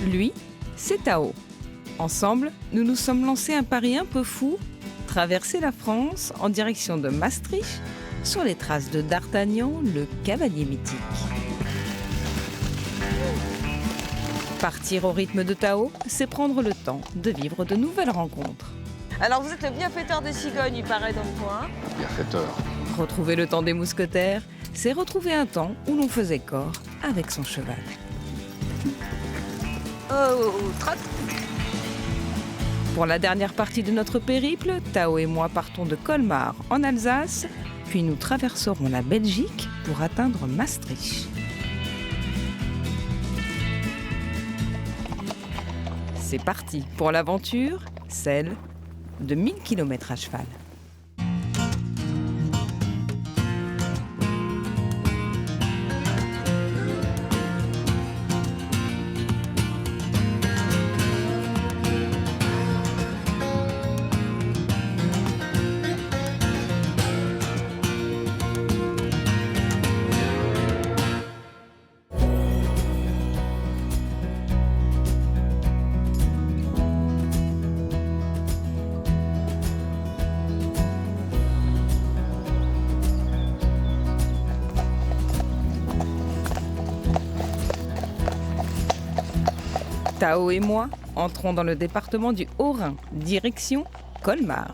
Lui, c'est Tao. Ensemble, nous nous sommes lancés un pari un peu fou, traverser la France en direction de Maastricht, sur les traces de D'Artagnan, le cavalier mythique. Partir au rythme de Tao, c'est prendre le temps de vivre de nouvelles rencontres. Alors vous êtes le bienfaiteur des cigognes, il paraît, dans le coin. Bienfaiteur. Retrouver le temps des mousquetaires, c'est retrouver un temps où l'on faisait corps avec son cheval. Oh, trotte. Pour la dernière partie de notre périple, Tao et moi partons de Colmar en Alsace, puis nous traverserons la Belgique pour atteindre Maastricht. C'est parti pour l'aventure, celle de 1000 km à cheval. Tao et moi entrons dans le département du Haut-Rhin, direction Colmar.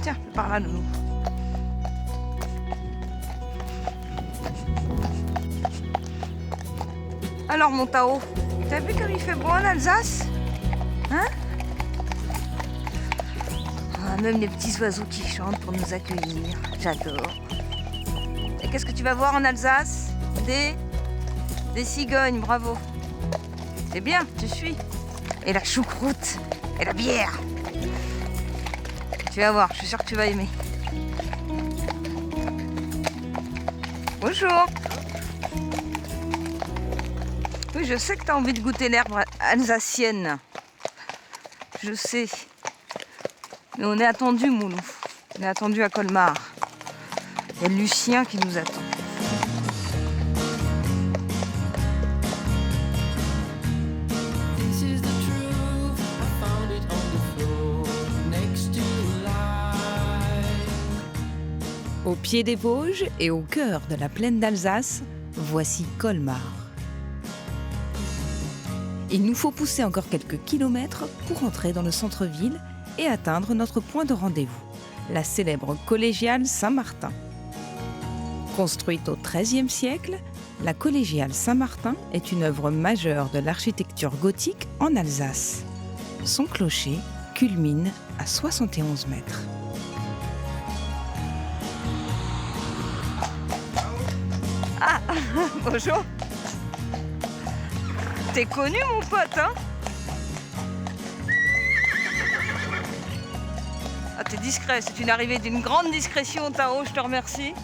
Tiens, par là, nous. Alors, mon Tao, t'as vu comme il fait beau en Alsace? Hein? Ah, même les petits oiseaux qui chantent pour nous accueillir. J'adore. Et qu'est-ce que tu vas voir en Alsace? Des cigognes, bravo. C'est bien, tu suis. Et la choucroute, et la bière. Tu vas voir, je suis sûre que tu vas aimer. Bonjour. Oui, je sais que tu as envie de goûter l'herbe alsacienne. Je sais. Mais on est attendu, Moulou. On est attendu à Colmar. Il y a Lucien qui nous attend. Au pied des Vosges et au cœur de la plaine d'Alsace, voici Colmar. Il nous faut pousser encore quelques kilomètres pour entrer dans le centre-ville et atteindre notre point de rendez-vous, la célèbre collégiale Saint-Martin. Construite au XIIIe siècle, la collégiale Saint-Martin est une œuvre majeure de l'architecture gothique en Alsace. Son clocher culmine à 71 mètres. Ah, bonjour. T'es connu, mon pote, hein? Ah, t'es discret, c'est une arrivée d'une grande discrétion, Tao, je te remercie.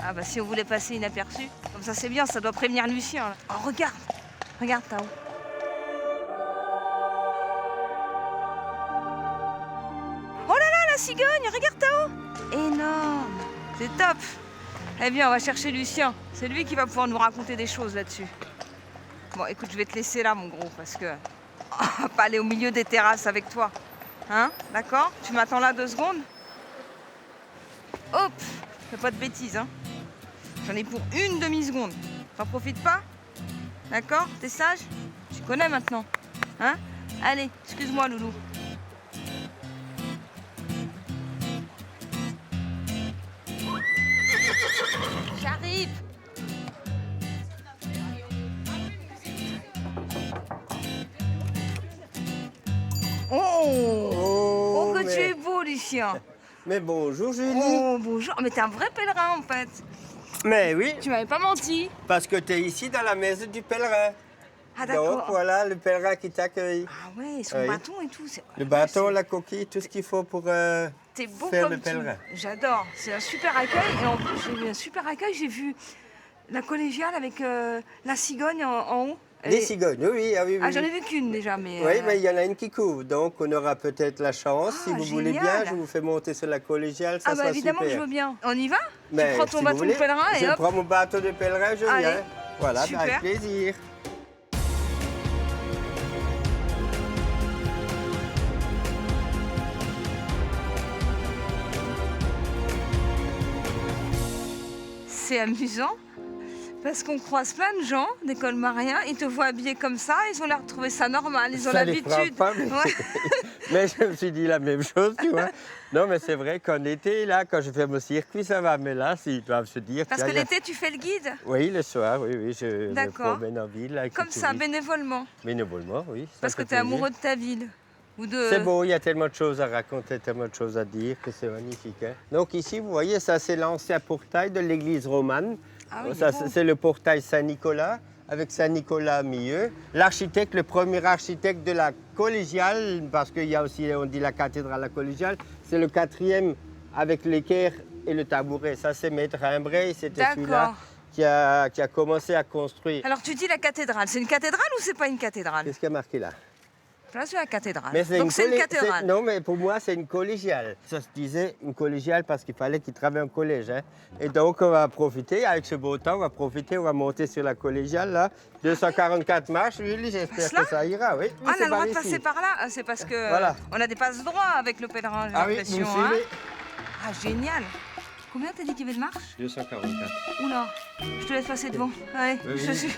Ah bah si on voulait passer inaperçu, comme ça c'est bien, ça doit prévenir Lucien. Là. Oh, regarde, Tao. Oh là là, la cigogne, regarde Tao. Énorme, c'est top. Eh bien, on va chercher Lucien. C'est lui qui va pouvoir nous raconter des choses là-dessus. Bon, écoute, je vais te laisser là, mon gros, parce que on va pas aller au milieu des terrasses avec toi. Hein? D'accord? Tu m'attends là 2 secondes? Hop! Fais pas de bêtises, hein? J'en ai pour une demi-seconde. T'en profites pas? D'accord? T'es sage? Tu connais maintenant. Hein? Allez, excuse-moi, loulou. J'arrive. Oh, que tu es beau, Lucien. Mais bonjour Julie. Oh, bonjour. Mais t'es un vrai pèlerin, en fait. Mais oui, Tu m'avais pas menti. parce que tu es ici dans la maison du pèlerin. Ah, Donc d'accord. voilà le pèlerin qui t'accueille. Ah ouais, son Oui. bâton et tout. Le bâton, la coquille, tout ce qu'il faut pour T'es beau faire comme le pèlerin. J'adore. C'est un super accueil. Et en plus, j'ai vu un super accueil. J'ai vu la collégiale avec la cigogne en haut. Les cigognes, oui, ah oui, oui. Ah, j'en ai oui. vu qu'une déjà, mais... Oui, mais il y en a une qui couvre, donc on aura peut-être la chance. Si Ah, vous voulez bien, génial. je vous fais monter sur la collégiale, ça Ah bah sera évidemment que super. je veux bien. On y va? Mais Tu prends ton si bâton vous de voulez, pèlerin et je hop. prends mon bâton de pèlerin, je Allez. viens. Voilà, bah, Super. avec plaisir. assez amusant. Parce qu'on croise plein de gens des colmariens, ils te voient habillé comme ça, ils ont l'air de trouver ça normal, ils ont Ça les frappe l'habitude. pas, mais... Ouais. mais je me suis dit la même chose, tu vois. Non, mais c'est vrai qu'en été, là, quand je fais mon circuit, ça va. Mais là, ils doivent se dire... Parce tiens, que l'été, tu fais le guide, Oui, le soir, oui, je me D'accord. promène en ville. Avec comme les ça, touristes. bénévolement. Bénévolement, oui. ça Parce que fait tu es plaisir. amoureux de ta ville. Ou de... C'est beau, il y a tellement de choses à raconter, tellement de choses à dire que c'est magnifique. Hein. Donc ici, vous voyez, ça c'est l'ancien portail de l'église romane. Ah oui, Ça, il est beau. c'est le portail Saint-Nicolas, avec Saint-Nicolas au milieu. L'architecte, le premier architecte de la collégiale, parce qu'il y a aussi, on dit la cathédrale, la collégiale, c'est le 4e avec l'équerre et le tabouret. Ça c'est Maître Imbray, c'était celui-là qui a commencé à construire. Alors tu dis la cathédrale, c'est une cathédrale ou c'est pas une cathédrale? Qu'est-ce qu'il y a marqué là? Là c'est la cathédrale. Mais Donc c'est une cathédrale. Non, mais pour moi, c'est une collégiale. Ça se disait une collégiale parce qu'il fallait qu'il travaille en collège. Hein. Et donc, on va profiter, avec ce beau temps, on va monter sur la collégiale, là. 244 marches, Julie, j'espère Cela que ça ira, oui. Ah, on a c'est le droit par de ici. passer par là. Ah, c'est parce que Voilà. on a des passes droits avec le pèlerin, j'ai Ah oui, vous me l'impression. suivez? Ah, génial. Combien t'as dit qu'il y avait de marche? 244. Oula, je te laisse passer devant. Allez, Oui, je oui. suis.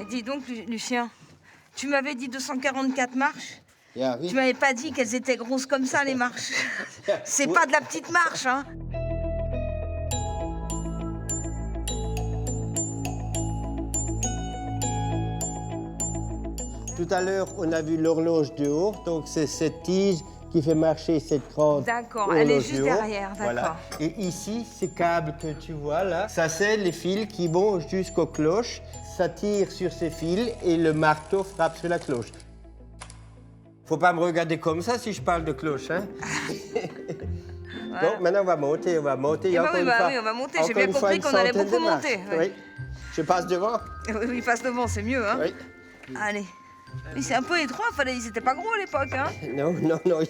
Et dis donc, Lucien, tu m'avais dit 244 marches. Ah, oui. Tu m'avais pas dit qu'elles étaient grosses comme ça, les marches. C'est pas de la petite marche, hein. Tout à l'heure, on a vu l'horloge de haut, donc c'est cette tige qui fait marcher cette grande D'accord, elle est horloge juste de haut. derrière, d'accord. Voilà. Et ici, ces câbles que tu vois là, ça c'est les fils qui vont jusqu'aux cloches. Ça tire sur ces fils et le marteau frappe sur la cloche. Faut pas me regarder comme ça si je parle de cloche, hein. Donc maintenant on va monter, Il y a bah encore oui, une bah fois- oui, on va monter. J'ai encore bien une fois compris une qu'on allait centaine beaucoup de marches. monter, ouais. Oui. Je passe devant. Oui, il passe devant, c'est mieux, hein. Oui. Allez. Oui, c'est un peu étroit, ils étaient pas gros à l'époque, hein. Non,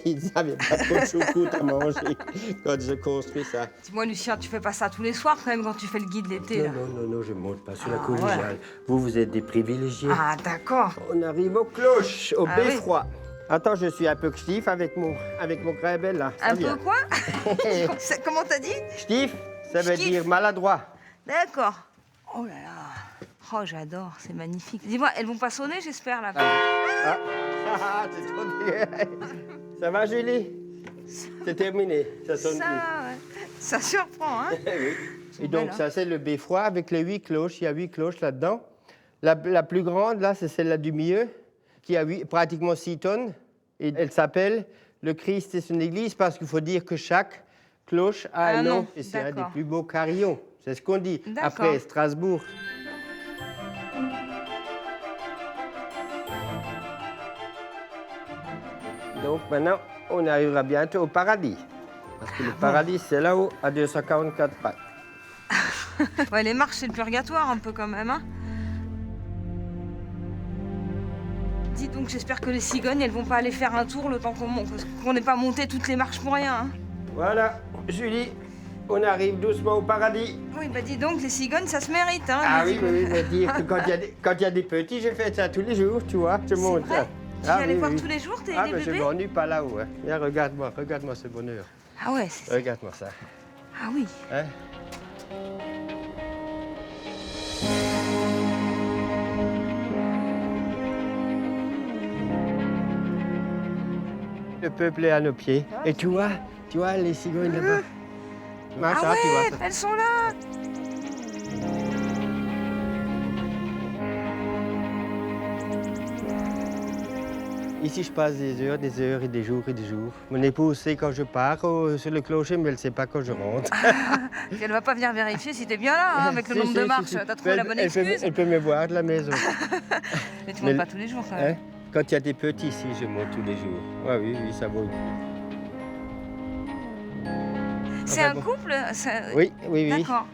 ils n'avaient pas trop de choucroute à manger quand je construis ça. Dis-moi, Lucien, tu fais pas ça tous les soirs quand même quand tu fais le guide l'été, là. Non, je monte pas sur la Ah, collégiale. voilà. Vous êtes des privilégiés. Ah, d'accord. On arrive aux cloches, au Ah oui. beffroi. Attends, je suis un peu stif avec mon grimbel là. Ça Un vient. peu quoi? Comment t'as dit? Stif, ça veut Stif. dire maladroit. D'accord. Oh là là. Oh, j'adore, c'est magnifique. Dis-moi, elles vont pas sonner, j'espère, là. C'est trop dur. Ça va, Julie? C'est terminé. Ça sonne Ça, ouais. Ça surprend, hein. plus. Et donc, belles, ça, c'est le beffroi avec les 8 cloches. Il y a 8 cloches là-dedans. La plus grande, là, c'est celle-là du milieu, qui a pratiquement 6 tonnes. Et elle s'appelle le Christ et son Église parce qu'il faut dire que chaque cloche a un nom. Et c'est un des d'accord. plus beaux carillons. C'est ce qu'on dit. D'accord. Après Strasbourg. Donc maintenant, on arrivera bientôt au paradis. Parce que le paradis, c'est là-haut, à 244 pas. Ouais, les marches, c'est le purgatoire, un peu quand même, hein. Dis donc, j'espère que les cigognes, elles vont pas aller faire un tour le temps qu'on monte, parce qu'on n'est pas monté toutes les marches pour rien, hein. Voilà, Julie, on arrive doucement au paradis. Oui, bah dis donc, les cigognes, ça se mérite, hein. Ah les oui, cigognes. je veux dire que quand il y a des petits, je fais ça tous les jours, tu vois, je monte vrai ça. Tu vas aller voir tous les jours, Ah, les mais je bébés? m'ennuie pas là-haut. Hein. Viens, regarde-moi ce bonheur. Ah ouais, c'est... Regarde-moi ça. Ah oui. Hein? Le peuple est à nos pieds. Et tu vois les cigognes là-bas. Marche, Ah tu vois ouais, ça. elles sont là. Ici, je passe des heures et des jours et des jours. Mon épouse sait quand je pars sur le clocher, mais elle ne sait pas quand je rentre. Elle va pas venir vérifier si t'es bien là, hein, avec le Si, nombre si, de si, marches. si. T'as trouvé la bonne Elle peut- excuse. Elle peut me voir de la maison. Mais tu Mais montes pas le- tous les jours quand Hein? même. Quand il y a des petits ici, je monte tous les jours. Ah oui, ça vaut le coup. C'est Enfin, un bon. couple Oui. D'accord.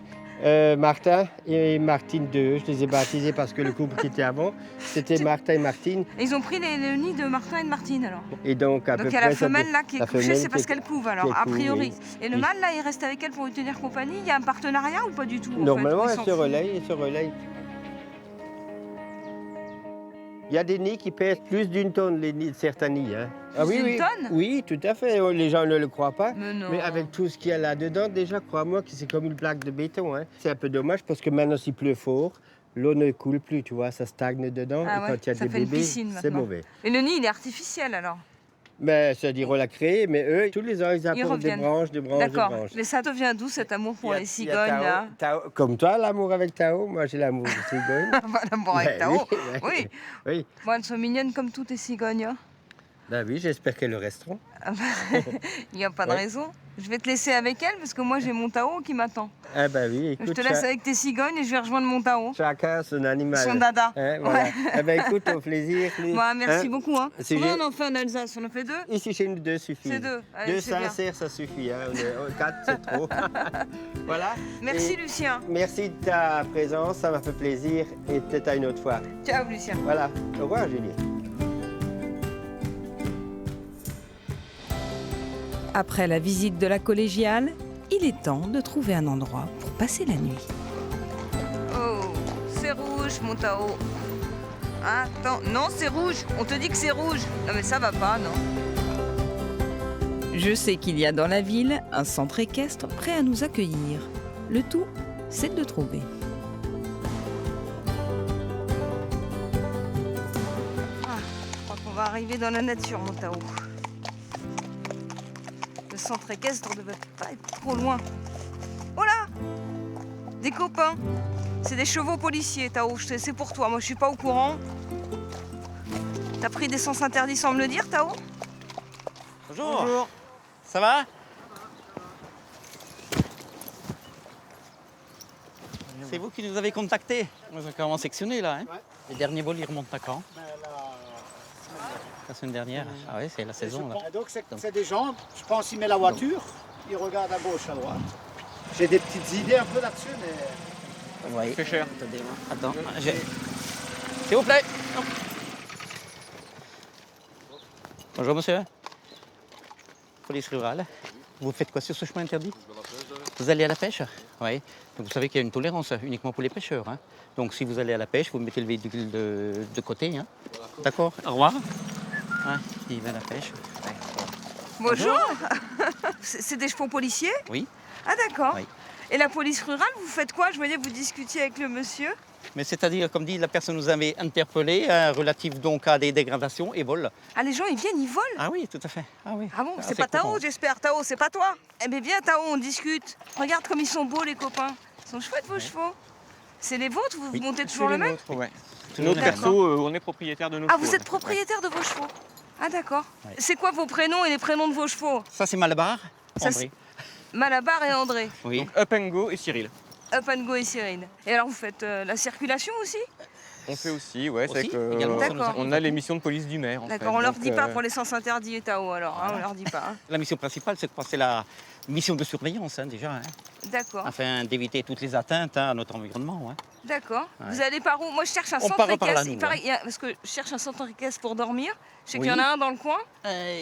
Martin et Martine II, je les ai baptisés parce que le couple qui était avant, c'était Martin et Martine. Et ils ont pris le nid de Martin et de Martine alors. Et donc, à peu Donc il y près... a la ça femelle fait- là qui est la couchée, femelle c'est parce qui- qu'elle couve qui alors, a couve, priori. oui. Et le Il- mâle là, il reste avec elle pour lui tenir compagnie. Il y a un partenariat ou pas du tout en fait, Normalement, ou ils elle s'en se foutent relaye, elle se relaye. Il y a des nids qui pèsent plus d'une tonne, les nids, certains nids. Hein. D'une tonne? Oui, tout à fait. Les gens ne le croient pas. Mais non. Mais avec tout ce qu'il y a là-dedans, déjà, crois-moi que c'est comme une plaque de béton. Hein. C'est un peu dommage parce que maintenant, s'il pleut fort, l'eau ne coule plus, tu vois, ça stagne dedans. Ah et ouais, quand il y a ça des fait une bébés, piscine c'est maintenant. mauvais. Et le nid, il est artificiel alors? Ben, c'est-à-dire, on l'a créé, mais eux, tous les ans, ils apportent des reviennent. branches, des branches, des D'accord. branches. Mais ça te vient d'où cet amour pour Il y a- les il y a cigognes Tao- là? Tao- comme toi, l'amour avec Tao, moi j'ai l'amour des cigognes. L'amour avec Ben Tao? oui, Oui. oui. Bon, elles sont mignonnes comme toutes les cigognes. Hein. Ben oui, j'espère qu'elles le resteront. Il n'y a pas de Ouais. raison. Je vais te laisser avec elles parce que moi j'ai mon Tao qui m'attend. Ah ben oui, écoute, Je te laisse avec tes cigognes et je vais rejoindre mon Tao. chacun son animal. Son dada. Hein, voilà. Ouais. Eh ben écoute, au plaisir. Bon, merci Hein, beaucoup. Hein. c'est Combien gé- on en fait en Alsace? On en fait 2? Ici chez nous, 2 suffit. C'est 2. Allez, Deux c'est bien. sincères, ça suffit. Hein. 4, c'est trop. Voilà. Merci Et Lucien. merci de ta présence, ça m'a fait plaisir. Et peut-être à une autre fois. Ciao Lucien. Voilà. Au revoir, Julie. Après la visite de la collégiale, il est temps de trouver un endroit pour passer la nuit. Oh, c'est rouge mon Tao. Attends, non c'est rouge. On te dit que c'est rouge. Non mais ça va pas, non. Je sais qu'il y a dans la ville un centre équestre prêt à nous accueillir. Le tout, c'est de le trouver. Je crois qu'on va arriver dans la nature mon Tao. Le centre équestre ne devait pas être trop loin. Oh là! Des copains. C'est des chevaux policiers, Tao. C'est pour toi. Moi, je suis pas au courant. T'as pris des sens interdits sans me le dire, Tao? Bonjour. Bonjour. Ça va? C'est vous qui nous avez contactés. On est carrément sectionné là. Hein. Les derniers vols, ils remontent à quand? La semaine dernière. Ah oui, c'est la saison là. Donc c'est des gens, je pense, ils mettent la voiture, ils regardent à gauche, à droite. J'ai des petites idées un peu là-dessus, mais... Oui. C'est cher. Attends, s'il vous plaît. Bonjour monsieur. Police rurale. Vous faites quoi sur ce chemin interdit? Vous allez à la pêche? Oui. Donc vous savez qu'il y a une tolérance uniquement pour les pêcheurs. Hein. Donc si vous allez à la pêche, vous mettez le véhicule de côté. Hein. D'accord? Au revoir. Ouais, il va à la pêche. Ouais. Bonjour. C'est des chevaux policiers? Oui. Ah d'accord. Oui. Et la police rurale, vous faites quoi? Je voyais que vous discutiez avec le monsieur. Mais c'est-à-dire, comme dit, la personne nous avait interpellés, relative donc à des dégradations et vols. Ah les gens, ils viennent, ils volent? Ah oui, tout à fait. Ah oui. Ah bon, c'est c'est pas Tao, courant. j'espère. Tao, c'est pas toi. Eh bien, viens, Tao, on discute. Regarde comme ils sont beaux, les copains. Ils sont chouettes, vos chevaux. C'est les vôtres? Vous Oui. montez toujours le même? Ouais. Toujours Notre le perso, on est propriétaire de nos Ah, chevaux, vous là. êtes propriétaire de vos chevaux? Ah, d'accord. Ouais. C'est quoi vos prénoms et les prénoms de vos chevaux? Ça, c'est Malabar. Ça, André. Malabar et André. Oui. Donc, Up and Go et Cyril. Up and Go et Cyril. Et alors, vous faites la circulation aussi? On fait aussi, ouais. Aussi, C'est que, également, ça nous arrive. on a les missions de police du maire. En fait. D'accord, on leur Donc, dit pas pour les sens interdits et Tao, alors. Hein, on leur dit pas. Hein. La mission principale, c'est quoi? C'est la mission de surveillance, hein, déjà. Hein, D'accord, afin d'éviter toutes les atteintes à notre environnement. Hein. d'accord. Ouais. Vous allez par où? Moi, je cherche un On centre part par là, équestre. nous, Il paraît- ouais. il y a- parce que je cherche un centre équestre pour dormir. Je sais Oui. qu'il y en a un dans le coin.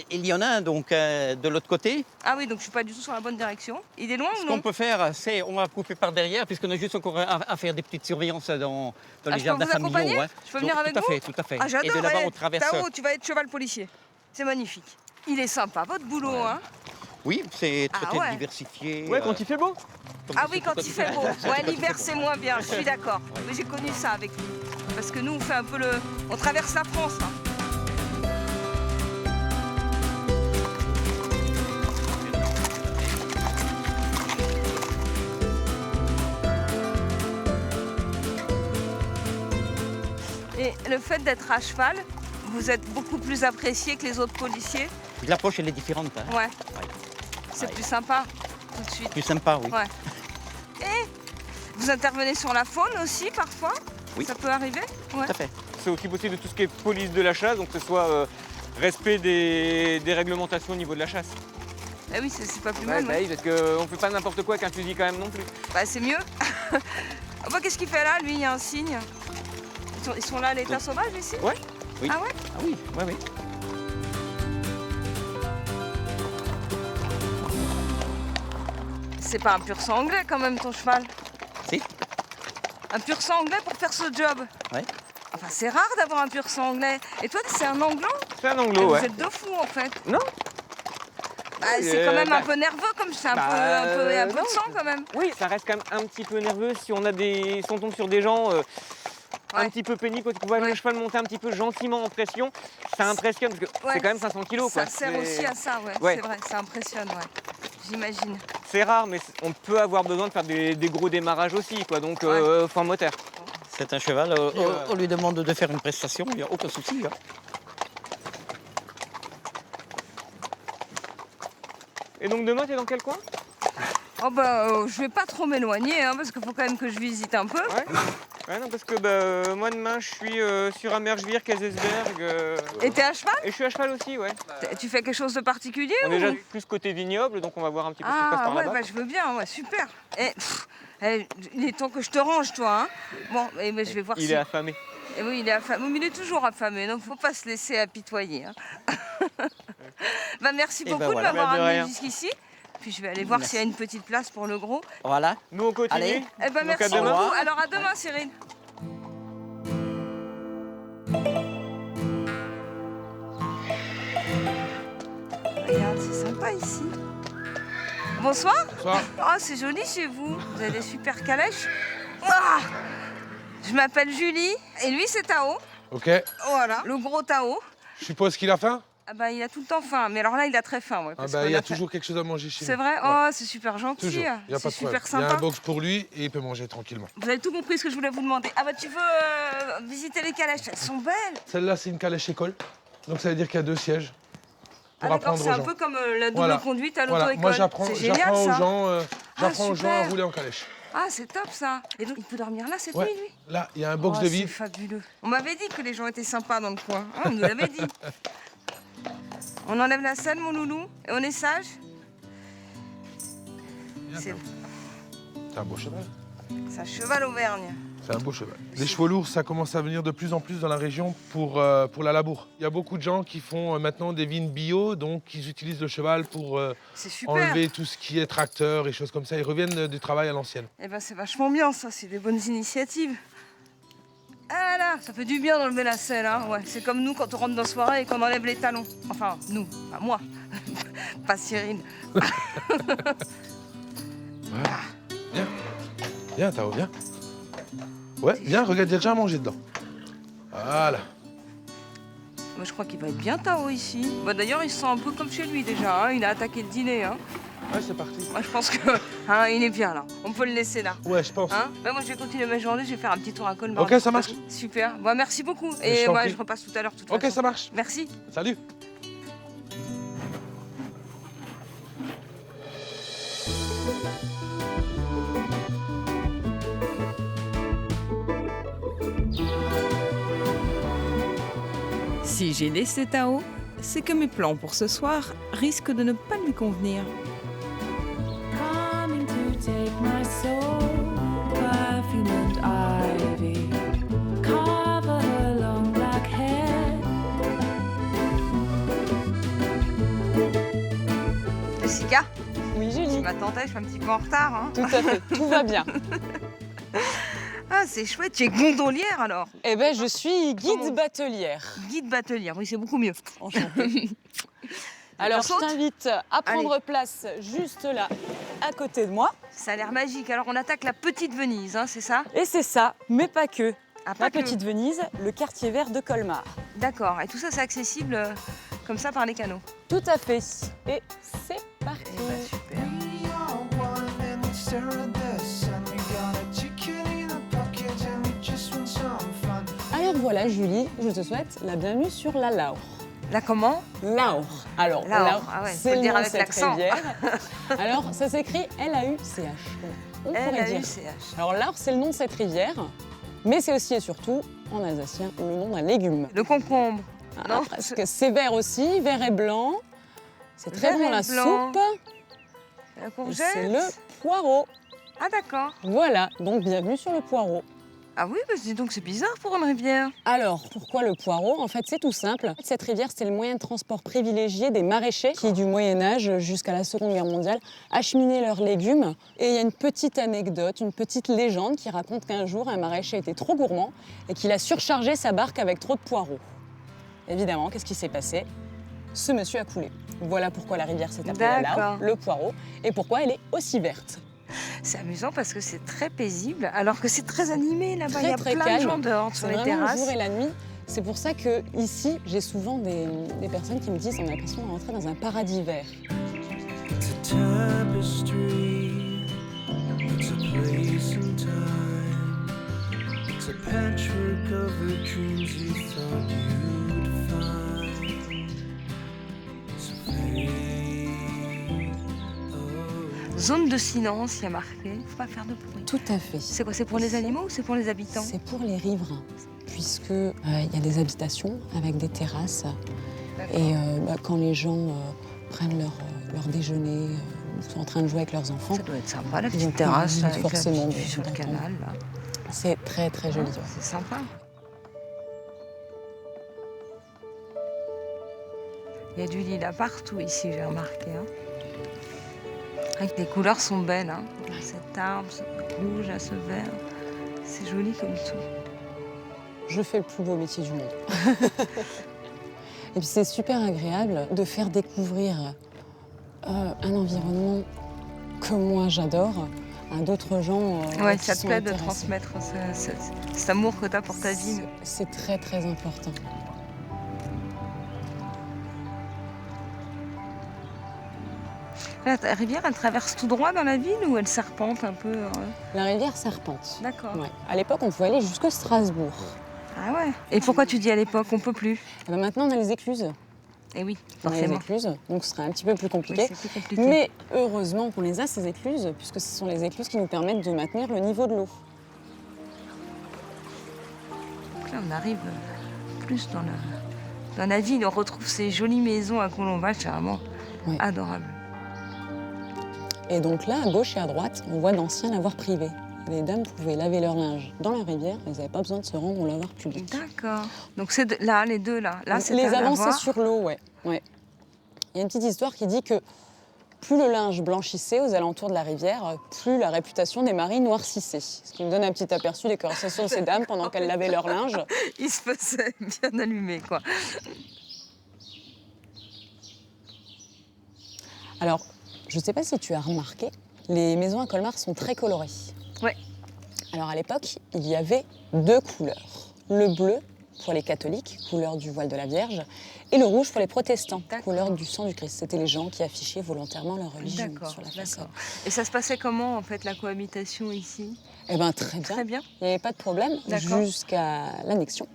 Il y en a un donc de l'autre côté. Ah oui, donc je suis pas du tout sur la bonne direction. Il est loin Ce ou qu'on non? peut faire, c'est on va couper par derrière, puisqu'on a juste encore à faire des petites surveillances dans Ah, les je peux jardins vous accompagner? familiaux. Hein. Je peux venir avec Tout à vous? fait, tout à fait. Ah, j'adore. Et de là-bas, allez. on traverse. Tao, tu vas être cheval policier. C'est magnifique. Il est sympa, votre boulot, Ouais. hein? Oui, c'est Ah très ouais. diversifié. Ouais, quand il fait beau. comme Ah je oui, sais, quand il fait beau. Ouais, l'hiver, c'est moins bien, je suis d'accord. Ouais. Mais j'ai connu ça avec lui. Parce que nous, on fait un peu le... On traverse la France, hein. Et le fait d'être à cheval, vous êtes beaucoup plus apprécié que les autres policiers. L'approche, elle est différente. Hein. Ouais. Ouais. C'est Ouais. plus sympa, tout de suite. Plus sympa, oui. Ouais. Et vous intervenez sur la faune aussi, parfois? Oui. Ça peut arriver? Ouais. Tout à fait. C'est occupe aussi de tout ce qui est police de la chasse, donc que ce soit respect des réglementations au niveau de la chasse. Eh oui, c'est pas plus Ouais, mal. bah ouais. oui, parce qu'on fait pas n'importe quoi avec un fusil quand même non plus. Bah, c'est mieux. Ah bah, qu'est-ce qu'il fait là, lui? Il y a un signe. Ils sont là à l'état sauvage, ici? Ouais. Oui. Ah ouais? Ah oui, oui, oui. C'est pas un pur sang anglais, quand même, ton cheval. Si. Un pur sang anglais pour faire ce job. Ouais. Enfin, c'est rare d'avoir un pur sang anglais. Et toi, c'est un anglo? C'est un Et anglo, vous ouais. êtes deux fous, en fait. Non. Bah, c'est quand même un peu nerveux, comme c'est un peu de non. sang, quand même. Oui, ça reste quand même un petit peu nerveux si on tombe sur des gens un petit peu pénibles, quand on voit le cheval monter un petit peu gentiment en pression, ça impressionne parce que c'est quand même 500 kilos. Ça quoi. sert aussi à ça, Ouais. C'est vrai, ça impressionne, j'imagine. C'est rare, mais on peut avoir besoin de faire des gros démarrages aussi, quoi. Donc faut un moteur. C'est un cheval, on lui demande de faire une prestation, il n'y a aucun souci. Hein. Et donc demain, t'es dans quel coin? Oh bah, je vais pas trop m'éloigner, hein, parce qu'il faut quand même que je visite un peu. Ouais, non, parce que moi demain, je suis sur Amersfoort, Kaysersberg. Et t'es à cheval? Et je suis à cheval aussi, ouais. Tu fais quelque chose de particulier On ou... est déjà plus côté vignoble, donc on va voir un petit peu ce qui se passe Ah par ouais, là-bas. bah, je veux bien, super. Il est temps que je te range, toi. Hein. Bon, mais je vais voir Il si... est affamé. Et oui, il est affamé, mais il est toujours affamé, donc faut pas se laisser apitoyer. Hein. Bah, merci beaucoup de voilà. m'avoir De amené rien. jusqu'ici. Puis je vais aller voir s'il y a une petite place pour le gros. Voilà. Nous, on continue. Allez. Eh ben, Donc, merci à demain. beaucoup. Au revoir. Alors à demain, Cyril. Regarde, c'est sympa ici. Bonsoir. Bonsoir. Oh, c'est joli chez vous. Vous avez des super calèches. Ah, je m'appelle Julie et lui c'est Tao. Ok. Voilà, le gros Tao. Je suppose qu'il a faim. Ah bah il a tout le temps faim, mais alors là il a très faim. Ouais, Ah parce bah qu'on il y a fait- toujours quelque chose à manger chez C'est nous. vrai. Ouais. Oh, c'est super gentil. Toujours. Il y a C'est pas de problème. super Il y a sympa. un box pour lui et il peut manger tranquillement. Vous avez tout compris ce que je voulais vous demander. Ah bah tu veux visiter les calèches, elles sont belles. Celle-là, c'est une calèche école. Donc ça veut dire qu'il y a 2 sièges Ah pour d'accord, apprendre c'est aux un gens. peu comme la double Voilà. conduite à Voilà. l'auto-école. Moi, j'apprends C'est génial aux ça. gens, Ah, aux gens à super. rouler en calèche. Ah c'est top ça. Et donc il peut dormir là cette Ouais. nuit lui? Là, il y a un box Oh, de c'est vide. fabuleux. On m'avait dit que les gens étaient sympas dans le coin. Ah, on nous l'avait dit. On enlève la selle, mon loulou, et on est sage. C'est C'est un beau cheval. un cheval auvergne. C'est un beau cheval. Les chevaux lourds, ça commence à venir de plus en plus dans la région pour la labour. Il y a beaucoup de gens qui font maintenant des vignes bio, donc ils utilisent le cheval pour C'est super. enlever tout ce qui est tracteur et choses comme ça. Ils reviennent du travail à l'ancienne. Eh ben c'est vachement bien ça, c'est des bonnes initiatives. Ah là, ça fait du bien d'enlever la selle, hein. Ouais, c'est comme nous quand on rentre dans la soirée et qu'on enlève les talons. Enfin, nous, pas moi, pas Cyril. Viens, Tao, viens. Ouais, viens, regarde, il y a déjà à manger dedans. Voilà. Moi, je crois qu'il va être bien Tao ici. Bah, d'ailleurs, il se sent un peu comme chez lui déjà, hein. Il a attaqué le dîner. Hein. Ouais, c'est parti. Moi, je pense que il est bien là. On peut le laisser là. Ouais, je pense. Hein, bah, moi, je vais continuer ma journée, je vais faire un petit tour à Colmar. Ok, ça marche. Super. Bah, merci beaucoup. Je Et t'en moi, prie. je repasse tout à l'heure, de toute Ok, façon. ça marche. Merci. Salut. Si j'ai laissé Tao, c'est que mes plans pour ce soir risquent de ne pas lui convenir. Coming to take my soul, perfume and ivy, cover her long black hair. Jessica, Oui, tu Julie. m'attendais, je suis un petit peu en retard. Hein. Tout à fait, tout va bien. Ah, c'est chouette, tu es gondolière alors. Eh ben, je suis Comment- guide batelière. Guide batelière, oui, c'est beaucoup mieux. Enchantée. Alors, On je saute t'invite à prendre place juste là, à côté de moi. Ça a l'air magique. Alors, on attaque la petite Venise, hein, c'est ça? Et c'est ça, mais pas que. Ah, pas La que. petite Venise, le quartier vert de Colmar. D'accord. Et tout ça, c'est accessible comme ça par les canaux. Tout à fait. Et c'est parti. Eh ben, super. Alors voilà, Julie, je te souhaite la bienvenue sur la Laure. Là, comment? Laure. Alors, Laure, Laure, ah ouais, faut c'est le le dire nom de avec cette l'accent. rivière. Alors, ça s'écrit L-A-U-C-H. On pourrait dire. L-A-U-C-H. Alors, Laure, c'est le nom de cette rivière, mais c'est aussi et surtout, en alsacien, le nom d'un légume. Le concombre. Non, Parce que c'est vert aussi, vert et blanc. C'est très Vert bon et la blanc. soupe. La Et courgette. c'est le poireau. Ah, d'accord. Voilà, donc bienvenue sur le poireau. Ah oui, bah dis donc, c'est bizarre pour une rivière. Alors, pourquoi le poireau? En fait, c'est tout simple. Cette rivière, c'est le moyen de transport privilégié des maraîchers qui, du Moyen-Âge jusqu'à la Seconde Guerre mondiale, acheminer leurs légumes. Et il y a une petite anecdote, une petite légende qui raconte qu'un jour, un maraîcher était trop gourmand et qu'il a surchargé sa barque avec trop de poireaux. Évidemment, qu'est-ce qui s'est passé? Ce monsieur a coulé. Voilà pourquoi la rivière s'est appelée la lave, le poireau, et pourquoi elle est aussi verte. C'est amusant parce que c'est très paisible, alors que c'est très animé là-bas. Il y a Très plein calme. de gens dehors sur C'est les vraiment le terrasses. jour et la nuit. C'est pour ça que ici, j'ai souvent des personnes qui me disent on a l'impression de rentrer dans un paradis vert. It's a tapestry, it's a place and time. It's a patchwork of the dreams you thought you'd find. So fade, oh. Zone de silence, il y a marqué. Faut pas faire de bruit. Tout à fait. C'est quoi? C'est pour les animaux ou c'est pour les habitants? C'est pour les riverains, puisque il y a des habitations avec des terrasses. Et quand les gens prennent leur déjeuner, ou sont en train de jouer avec leurs enfants, Ça doit être sympa, la ils ont petite pas terrasse envie avec la forcément petite vue sur le d'entendre. canal. Là. C'est très très joli. ouais. C'est sympa. Il y a du lilas partout ici, j'ai remarqué. Hein. Avec les couleurs sont belles. Hein. Cet arbre, ce rouge, à ce vert. C'est joli comme tout. Je fais le plus beau métier du monde. Et puis c'est super agréable de faire découvrir un environnement que moi j'adore à d'autres gens. Ouais, qui ça te sont plaît de intéressés. transmettre cet amour que tu as pour ta ville. C'est très très important. Là, ta rivière, elle traverse tout droit dans la ville ou elle serpente un peu La rivière serpente. D'accord. Ouais. À l'époque, on pouvait aller jusque Strasbourg. Ah ouais. Et pourquoi tu dis à l'époque, on peut plus? Et ben maintenant, on a les écluses. Eh oui, On a les forcément. écluses, donc ce serait un petit peu plus Oui, compliqué. c'est plus compliqué. Mais heureusement qu'on les a, ces écluses, puisque ce sont les écluses qui nous permettent de maintenir le niveau de l'eau. Donc là, on arrive plus dans la ville. On retrouve ces jolies maisons à Colombac, c'est vraiment Ouais. adorable. Et donc là, à gauche et à droite, on voit d'anciens lavoirs privés. Les dames pouvaient laver leur linge dans la rivière, elles n'avaient pas besoin de se rendre au lavoir public. D'accord. Donc c'est là, les deux là. Là, c'est les un avancées lavoir. sur l'eau, ouais. Il y a une petite histoire qui dit que plus le linge blanchissait aux alentours de la rivière, plus la réputation des maris noircissait. Ce qui me donne un petit aperçu des conversations de ces dames pendant qu'elles lavaient leur linge. Il se faisait bien allumé, quoi. Alors, je ne sais pas si tu as remarqué, les maisons à Colmar sont très colorées. Ouais. Alors à l'époque, il y avait deux couleurs. Le bleu pour les catholiques, couleur du voile de la Vierge, et le rouge pour les protestants, D'accord. couleur du sang du Christ. C'était les gens qui affichaient volontairement leur religion D'accord, sur la façade. d'accord. Et ça se passait comment, en fait, la cohabitation ici? Eh bien, très bien. Très bien. Il n'y avait pas de problème D'accord. jusqu'à l'annexion.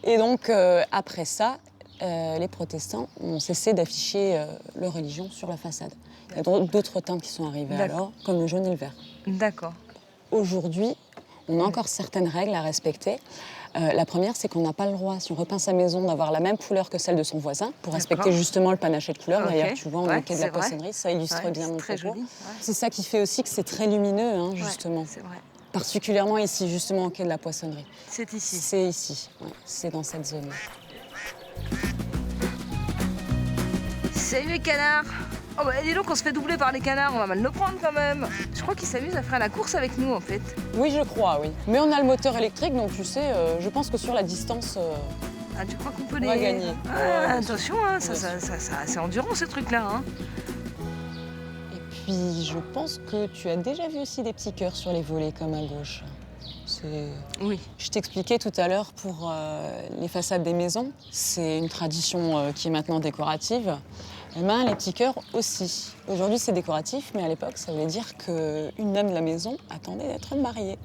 Et donc, après ça, les protestants ont cessé d'afficher leur religion sur la façade. Il y a d'autres teintes qui sont arrivées D'accord. alors, comme le jaune et le vert. D'accord. Aujourd'hui, on a encore certaines règles à respecter. La première, c'est qu'on n'a pas le droit, si on repeint sa maison, d'avoir la même couleur que celle de son voisin, pour respecter D'accord. justement le panaché de couleurs. Ok. D'ailleurs, tu vois, on est Ouais, au quai de c'est la vrai. poissonnerie, ça illustre Ouais, bien c'est mon très propos. joli. Ouais. C'est ça qui fait aussi que c'est très lumineux, hein, justement. Ouais, c'est vrai. Particulièrement ici, justement, au quai de la poissonnerie. C'est ici. C'est ici, ouais, c'est dans cette zone. Salut les canards. Oh bah dis donc, on se fait doubler par les canards, on va mal le prendre quand même. Je crois qu'ils s'amusent à faire la course avec nous en fait. Oui, je crois, oui. Mais on a le moteur électrique, donc tu sais, je pense que sur la distance, Ah, tu crois qu'on peut on les... va gagner. Ah, Ouais, attention, hein, c'est endurant ces trucs-là. Hein. Et puis, je pense que tu as déjà vu aussi des petits cœurs sur les volets, comme à gauche. Oui. Je t'expliquais tout à l'heure pour les façades des maisons. C'est une tradition qui est maintenant décorative. Eh ben, les petits cœurs aussi. Aujourd'hui, c'est décoratif, mais à l'époque, ça voulait dire qu'une dame de la maison attendait d'être mariée.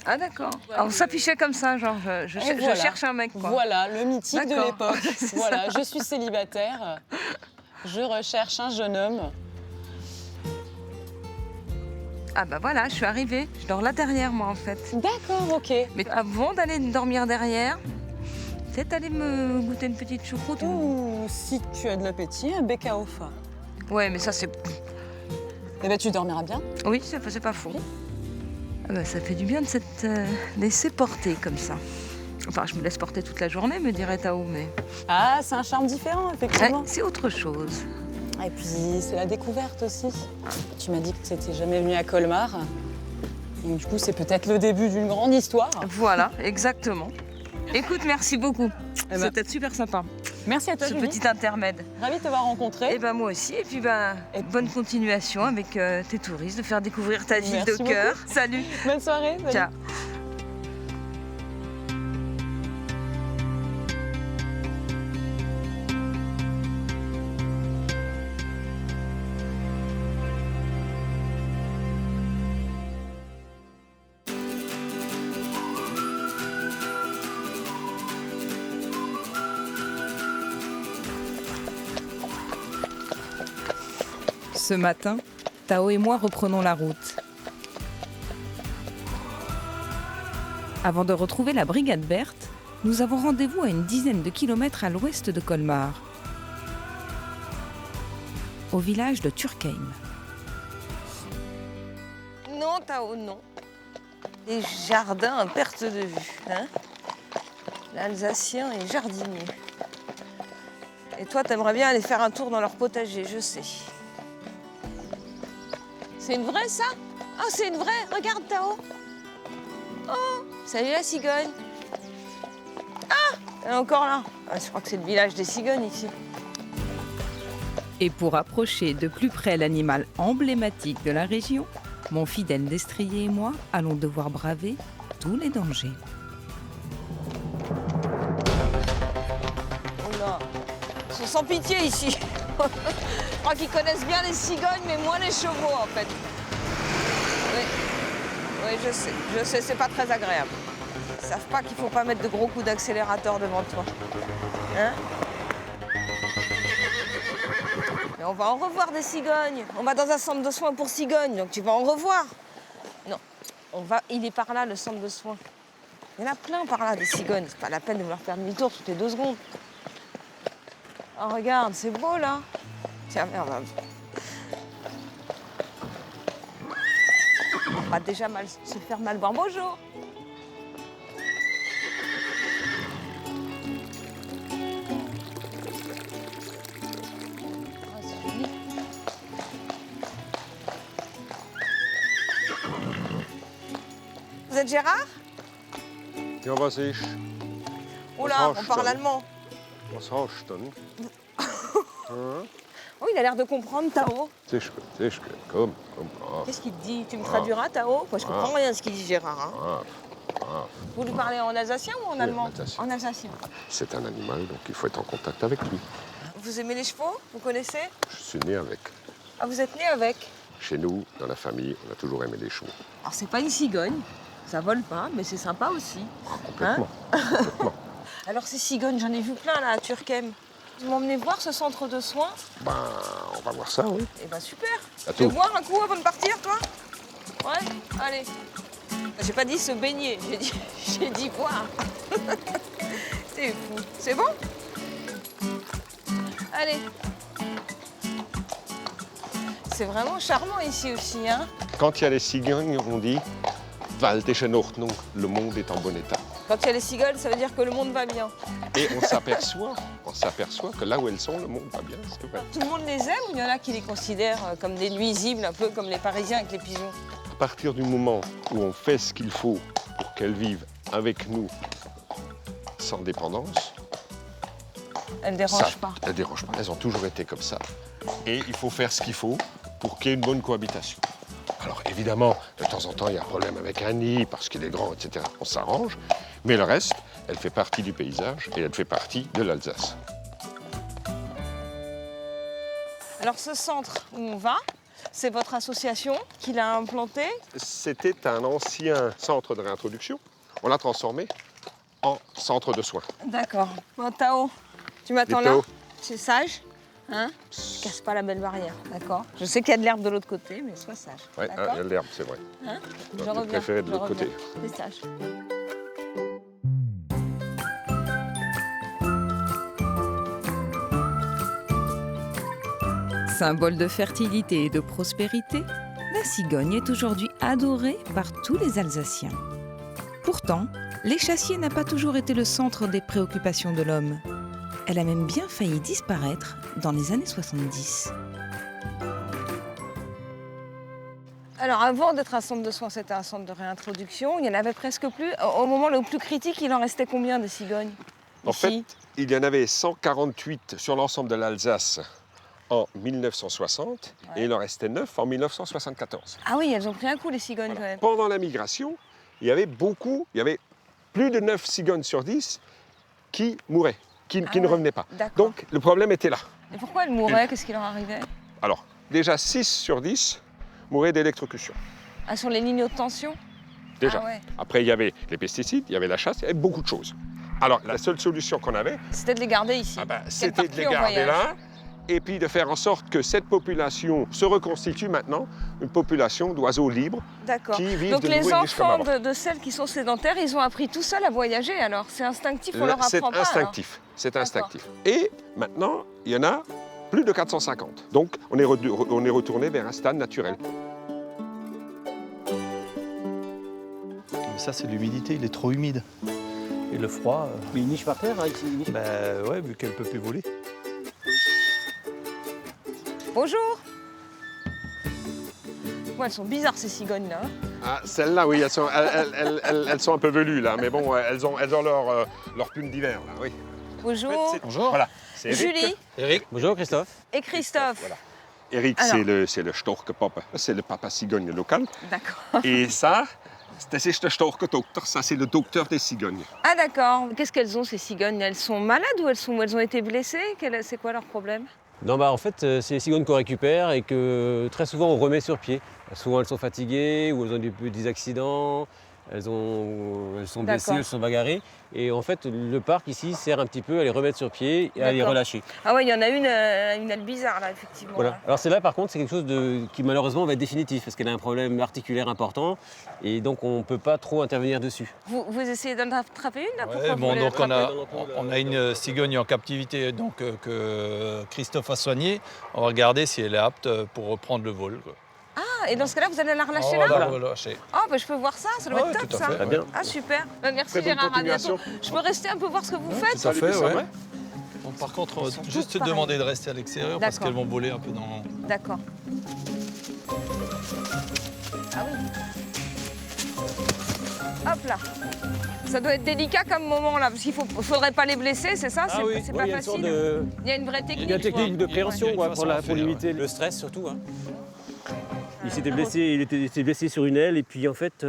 Ah d'accord. Alors, on s'affichait comme ça, genre je voilà. cherche un mec quoi. Voilà, le mythique de D'accord. l'époque. C'est Voilà, ça. je suis célibataire, je recherche un jeune homme. Ah bah voilà, je suis arrivée. Je dors là derrière moi en fait. D'accord, ok. Mais avant d'aller dormir derrière, peut-être aller me goûter une petite choucroute. Ou si tu as de l'appétit, un bec à ofa. Ouais, mais ça c'est... Eh ben, tu dormiras bien. Oui, c'est pas faux. Ah bah, ça fait du bien de s'être laissé porter comme ça. Enfin, je me laisse porter toute la journée, me dirait Tao, mais Ah, c'est un charme différent, effectivement. ouais, c'est autre chose. Et puis, c'est la découverte aussi. Tu m'as dit que tu n'étais jamais venu à Colmar. Donc, du coup, c'est peut-être le début d'une grande histoire. Voilà, exactement. Écoute, merci beaucoup. Eh ben, C'était super sympa, merci à toi, ce Julie. petit intermède. Ravie de t'avoir rencontré. Et ben moi aussi. Et puis bonne continuation avec tes touristes, de faire découvrir ta ville Merci de cœur. Salut. Bonne soirée. salut. Ciao. Ce matin, Tao et moi reprenons la route. Avant de retrouver la brigade Berthe, nous avons rendez-vous à une dizaine de kilomètres à l'ouest de Colmar, au village de Turckheim. Non, Tao, non. Des jardins à perte de vue. Hein, l'Alsacien est jardinier. Et toi, t'aimerais bien aller faire un tour dans leur potager, je sais. C'est une vraie, ça? Oh, c'est une vraie. Regarde, Tao. Oh, salut la cigogne. Ah, elle est encore là. Ah, je crois que c'est le village des cigognes ici. Et pour approcher de plus près l'animal emblématique de la région, mon fidèle destrier et moi allons devoir braver tous les dangers. Oh là, ils sont sans pitié ici. Je crois qu'ils connaissent bien les cigognes, mais moins les chevaux en fait. Oui, je sais, c'est pas très agréable. Ils savent pas qu'il faut pas mettre de gros coups d'accélérateur devant toi. Hein? Mais on va en revoir des cigognes. On va dans un centre de soins pour cigognes, donc tu vas en revoir. Non, il est par là le centre de soins. Il y en a plein par là des cigognes. C'est pas la peine de leur faire demi-tour toutes les 2 secondes. Oh, regarde, c'est beau là. Tiens, merde. On va déjà se faire mal voir. Bonjour. Ah, c'est joli. Vous êtes Gérard? Ja, was ist? Oh là, Was on hast parle du? allemand. Was hast du denn? Oh, il a l'air de comprendre, Tao. C'est gut. Komm, brav. Qu'est-ce qu'il te dit? Tu me traduiras, Tao? Moi, je comprends rien de ce qu'il dit, Gérard. Hein. Brav. Vous lui parlez en alsacien ou en Oui, allemand? en alsacien. En alsacien. C'est un animal, donc il faut être en contact avec lui. Vous aimez les chevaux? Vous connaissez? Je suis né avec. Ah, vous êtes né avec? Chez nous, dans la famille, on a toujours aimé les chevaux. Alors, c'est pas une cigogne. Ça vole pas, mais c'est sympa aussi. Complètement. Complètement. Alors, ces cigognes, j'en ai vu plein là à Turckheim. Vous m'emmenez voir ce centre de soins? Ben, on va voir ça, oui. Eh ben, super. À Tu veux tout. boire un coup avant de partir, toi? Ouais? Allez. J'ai pas dit se baigner, j'ai dit boire. T'es fou. C'est bon? Allez. C'est vraiment charmant ici aussi, hein? Quand il y a les cigognes, on dit Welt ist in Ordnung, le monde est en bon état. Quand il y a les cigognes, ça veut dire que le monde va bien. Et on s'aperçoit que là où elles sont, le monde va bien, c'est vrai. Tout le monde les aime ou il y en a qui les considèrent comme des nuisibles, un peu comme les Parisiens avec les pigeons? À partir du moment où on fait ce qu'il faut pour qu'elles vivent avec nous sans dépendance, Elles ne dérangent pas. elles ne dérangent pas. Elles ont toujours été comme ça. Et il faut faire ce qu'il faut pour qu'il y ait une bonne cohabitation. Alors évidemment, de temps en temps, il y a un problème avec un nid parce qu'il est grand, etc. On s'arrange. Mais le reste, elle fait partie du paysage et elle fait partie de l'Alsace. Alors ce centre où on va, c'est votre association qui l'a implanté? C'était un ancien centre de réintroduction. On l'a transformé en centre de soins. D'accord. Bon, Tao, tu m'attends Et là? Tao. C'est sage? Hein? Casse pas la belle barrière, d'accord? Je sais qu'il y a de l'herbe de l'autre côté, mais sois sage. Oui, il D'accord? y a de l'herbe, c'est vrai. Hein? Je Je reviens. préférais de je l'autre reviens. côté. C'est sage. Symbole de fertilité et de prospérité, La cigogne est aujourd'hui adorée par tous les Alsaciens. Pourtant, l'échassier n'a pas toujours été le centre des préoccupations de l'homme. Elle a même bien failli disparaître dans les années 70. Alors avant d'être un centre de soins, c'était un centre de réintroduction. Il n'y en avait presque plus. Au moment le plus critique, il en restait combien des cigognes En ici fait, il y en avait 148 sur l'ensemble de l'Alsace en 1960 et il en restait 9 en 1974. Ah oui, elles ont pris un coup les cigognes quand même. Pendant la migration, il y avait plus de 9 cigognes sur 10 qui mouraient, qui ne revenaient pas. D'accord. Donc le problème était là. Et pourquoi elles mouraient? Qu'est-ce qui leur arrivait? Alors, déjà 6 sur 10 mouraient d'électrocution. Ah, sur les lignes haute tension? Déjà. Ah ouais. Après, il y avait les pesticides, il y avait la chasse, il y avait beaucoup de choses. Alors, la seule solution qu'on avait, C'était de les garder ici. c'était de partent les plus en garder voyage. là et puis de faire en sorte que cette population se reconstitue maintenant une population d'oiseaux libres D'accord. qui vivent Donc de les nouveau et riches comme enfants avant. de celles qui sont sédentaires, ils ont appris tout seuls à voyager alors? C'est instinctif, on leur C'est apprend pas instinctif, c'est instinctif. Et maintenant, il y en a plus de 450. Donc, on est retourné vers un stade naturel. Ça, c'est l'humidité, il est trop humide. Et le froid. Mais il niche par terre, hein, ici, il niche. Bah ouais, vu qu'elle peut plus voler. Bonjour. Ouais, elles sont bizarres ces cigognes là. Ah, celles-là, oui, elles sont un peu velues, là. Mais bon, elles ont leur plume d'hiver, là, oui. Bonjour. Bonjour. Voilà, c'est Eric. Julie Eric. Bonjour Christophe. et Christophe. Voilà. Eric, Alors. c'est le Storkenpapa, c'est le papa cigogne local. D'accord. Et ça, c'est le Storkendokter, ça c'est le docteur des cigognes. Ah d'accord. Qu'est-ce qu'elles ont ces cigognes? Elles sont malades ou elles ont été blessées? C'est quoi leur problème? Non, bah en fait, c'est les cigognes qu'on récupère et que très souvent on remet sur pied. Souvent elles sont fatiguées ou elles ont des petits accidents, elles sont blessées, elles sont bagarrées. Et en fait, le parc ici sert un petit peu à les remettre sur pied et à les D'accord. relâcher. Ah ouais, il y en a une aile bizarre là, effectivement. Voilà. là. Alors celle-là, par contre, c'est quelque chose qui malheureusement va être définitif parce qu'elle a un problème articulaire important et donc on ne peut pas trop intervenir dessus. Vous essayez d'en attraper une là? Ouais, Pourquoi vous bon, voulez donc l'attraper? on a une cigogne en captivité donc, que Christophe a soignée. On va regarder si elle est apte pour reprendre le vol, quoi. Ah, et dans ce cas-là, vous allez la relâcher On va là? la relâcher. Ah, bah je peux voir ça, ça doit Ouais, être top tout à ça. fait, Très bien. Ah, super. Bah, merci Très bonne Gérard, à bientôt. continuation. Je peux rester un peu voir ce que vous faites? Tout à fait, Salut, ouais. ça va? Bon, par contre, on va sont juste te toutes demander de rester à l'extérieur parce D'accord. qu'elles vont voler un peu dans... D'accord. Ah oui. Hop là. Ça doit être délicat comme moment là, parce qu'il faudrait pas les blesser, c'est ça? Ah oui, C'est oui, pas il y a une sorte facile. de- Il y a une vraie Il technique. y a une technique je de vois. préhension il y a une quoi, façon pour à faire, limiter le stress surtout. Hein. Il s'était Ah. blessé, il était blessé sur une aile et puis en fait,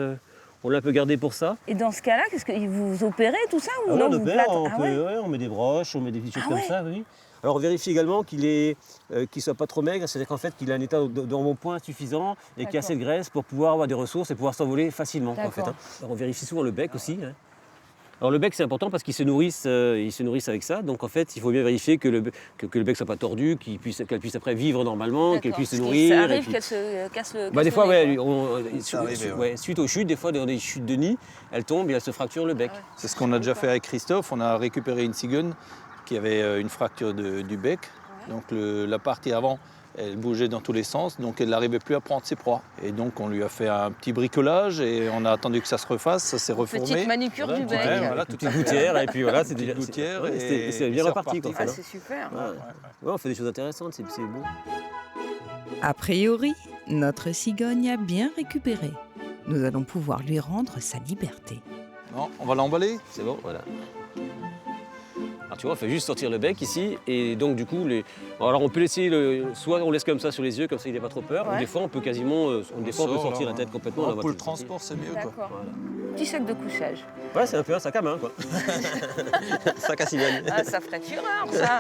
on l'a un peu gardé pour ça. Et dans ce cas-là, qu'est-ce que vous opérez tout ça ou Ah non ouais, on vous opère, plâtrez? on, Ah peut- ouais. ouais, on met des broches, on met des petites choses Ah comme ouais. ça, oui. Alors on vérifie également qu'il soit pas trop maigre, c'est-à-dire qu'en fait qu'il a un état d'embonpoint suffisant et qu'il y a assez de graisse pour pouvoir avoir des ressources et pouvoir s'envoler facilement. En fait, D'accord. hein. Alors, on vérifie souvent le bec aussi. Hein. Alors le bec c'est important parce qu'ils se nourrissent avec ça, donc en fait il faut bien vérifier que le bec soit pas tordu, qu'elle puisse après vivre normalement, qu'elle D'accord. puisse se Parce que nourrir. Ça et arrive puis- qu'elle se casse le. Bah, des casse fois, le nez, ouais, quoi. suite aux chutes, des fois dans des chutes de nid, elle tombe et elle se fracture le bec. Ah ouais. C'est ce qu'on a déjà fait avec Christophe. On a récupéré une cigogne qui avait une fracture du bec. Donc la partie avant, elle bougeait dans tous les sens, donc elle n'arrivait plus à prendre ses proies. Et donc on lui a fait un petit bricolage et on a attendu que ça se refasse, ça s'est reformé. Petite manucure du bec. Ouais, voilà, Toute une gouttière et puis voilà, c'est Petite déjà gouttière ouais, et c'est bien c'est reparti. Quoi, reparti. Ah, en fait, c'est super. hein. Ouais, on fait des choses intéressantes, c'est beau. A priori, notre cigogne a bien récupéré. Nous allons pouvoir lui rendre sa liberté. Non, on va l'emballer. C'est bon, voilà. Alors tu vois, on fait juste sortir le bec ici, et donc du coup, alors on peut laisser, soit on laisse comme ça sur les yeux, comme ça il n'a pas trop peur, Ouais. ou des fois on peut quasiment, on peut sortir la tête complètement. Non, on la pour le voit transport, c'est mieux. Quoi. D'accord. Petit sac de couchage. Ouais, c'est un peu un sac à main, quoi. Sac à cigogne. Ah, ça ferait fureur, ça.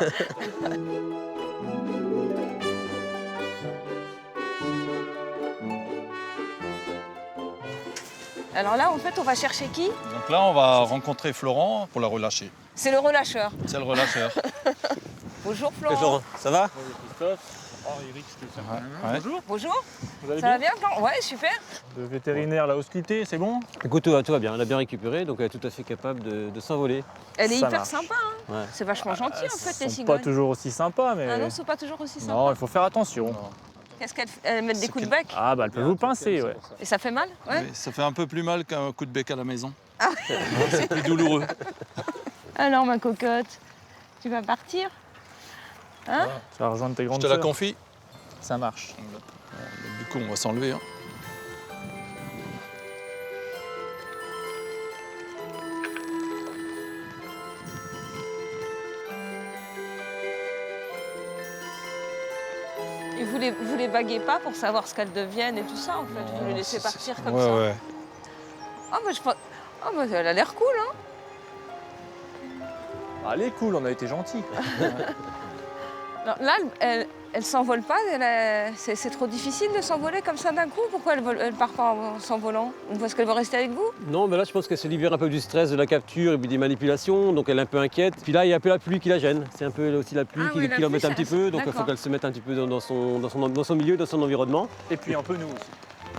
Alors là, en fait, on va chercher qui? Donc là, on va rencontrer Florent pour la relâcher. C'est le relâcheur. C'est le relâcheur. Bonjour Florent. Florent, ça va? Ouais. Bonjour. Vous allez Ça va bien bien Florent? Ouais, super. Le vétérinaire l'a ausculté, c'est bon? Écoute, tout va bien, elle a bien récupéré, donc elle est tout à fait capable de s'envoler. Elle est Ça hyper marche. sympa. Hein. Ouais. C'est vachement gentil en fait, les Ils sont cigognes. pas toujours aussi sympas, mais... Ah non, c'est pas toujours aussi sympa. Non, il faut faire attention. Qu'est-ce qu'elles mettent des coups de bec? Ah bah elles peuvent vous pincer, ouais. Et ça fait mal? Ouais. Oui, ça fait un peu plus mal qu'un coup de bec à la maison. Ah. C'est plus douloureux. Alors ma cocotte, tu vas partir? Hein? Tu vas rejoindre tes Je grandes te la sœurs. confie. Ça marche. Du coup, on va s'enlever. Hein. Et vous les baguez pas pour savoir ce qu'elles deviennent et tout ça en fait? Vous les laissez partir comme ouais, ça? Ouais. Ah bah je pense... Ah bah elle a l'air cool hein? Ah, elle est cool, on a été gentils. Alors, là, elle s'envole pas, c'est trop difficile de s'envoler comme ça d'un coup? Pourquoi elle part pas en s'envolant? Parce qu'elle veut rester avec vous? Non, mais là, je pense qu'elle se libère un peu du stress de la capture et puis des manipulations, donc elle est un peu inquiète. Puis là, il y a un peu la pluie qui la gêne. C'est un peu aussi la pluie Ah oui, la qui l'embête pluie, un petit peu, donc il faut d'accord. qu'elle se mette un petit peu dans son milieu, dans son environnement. Et puis un peu nous aussi.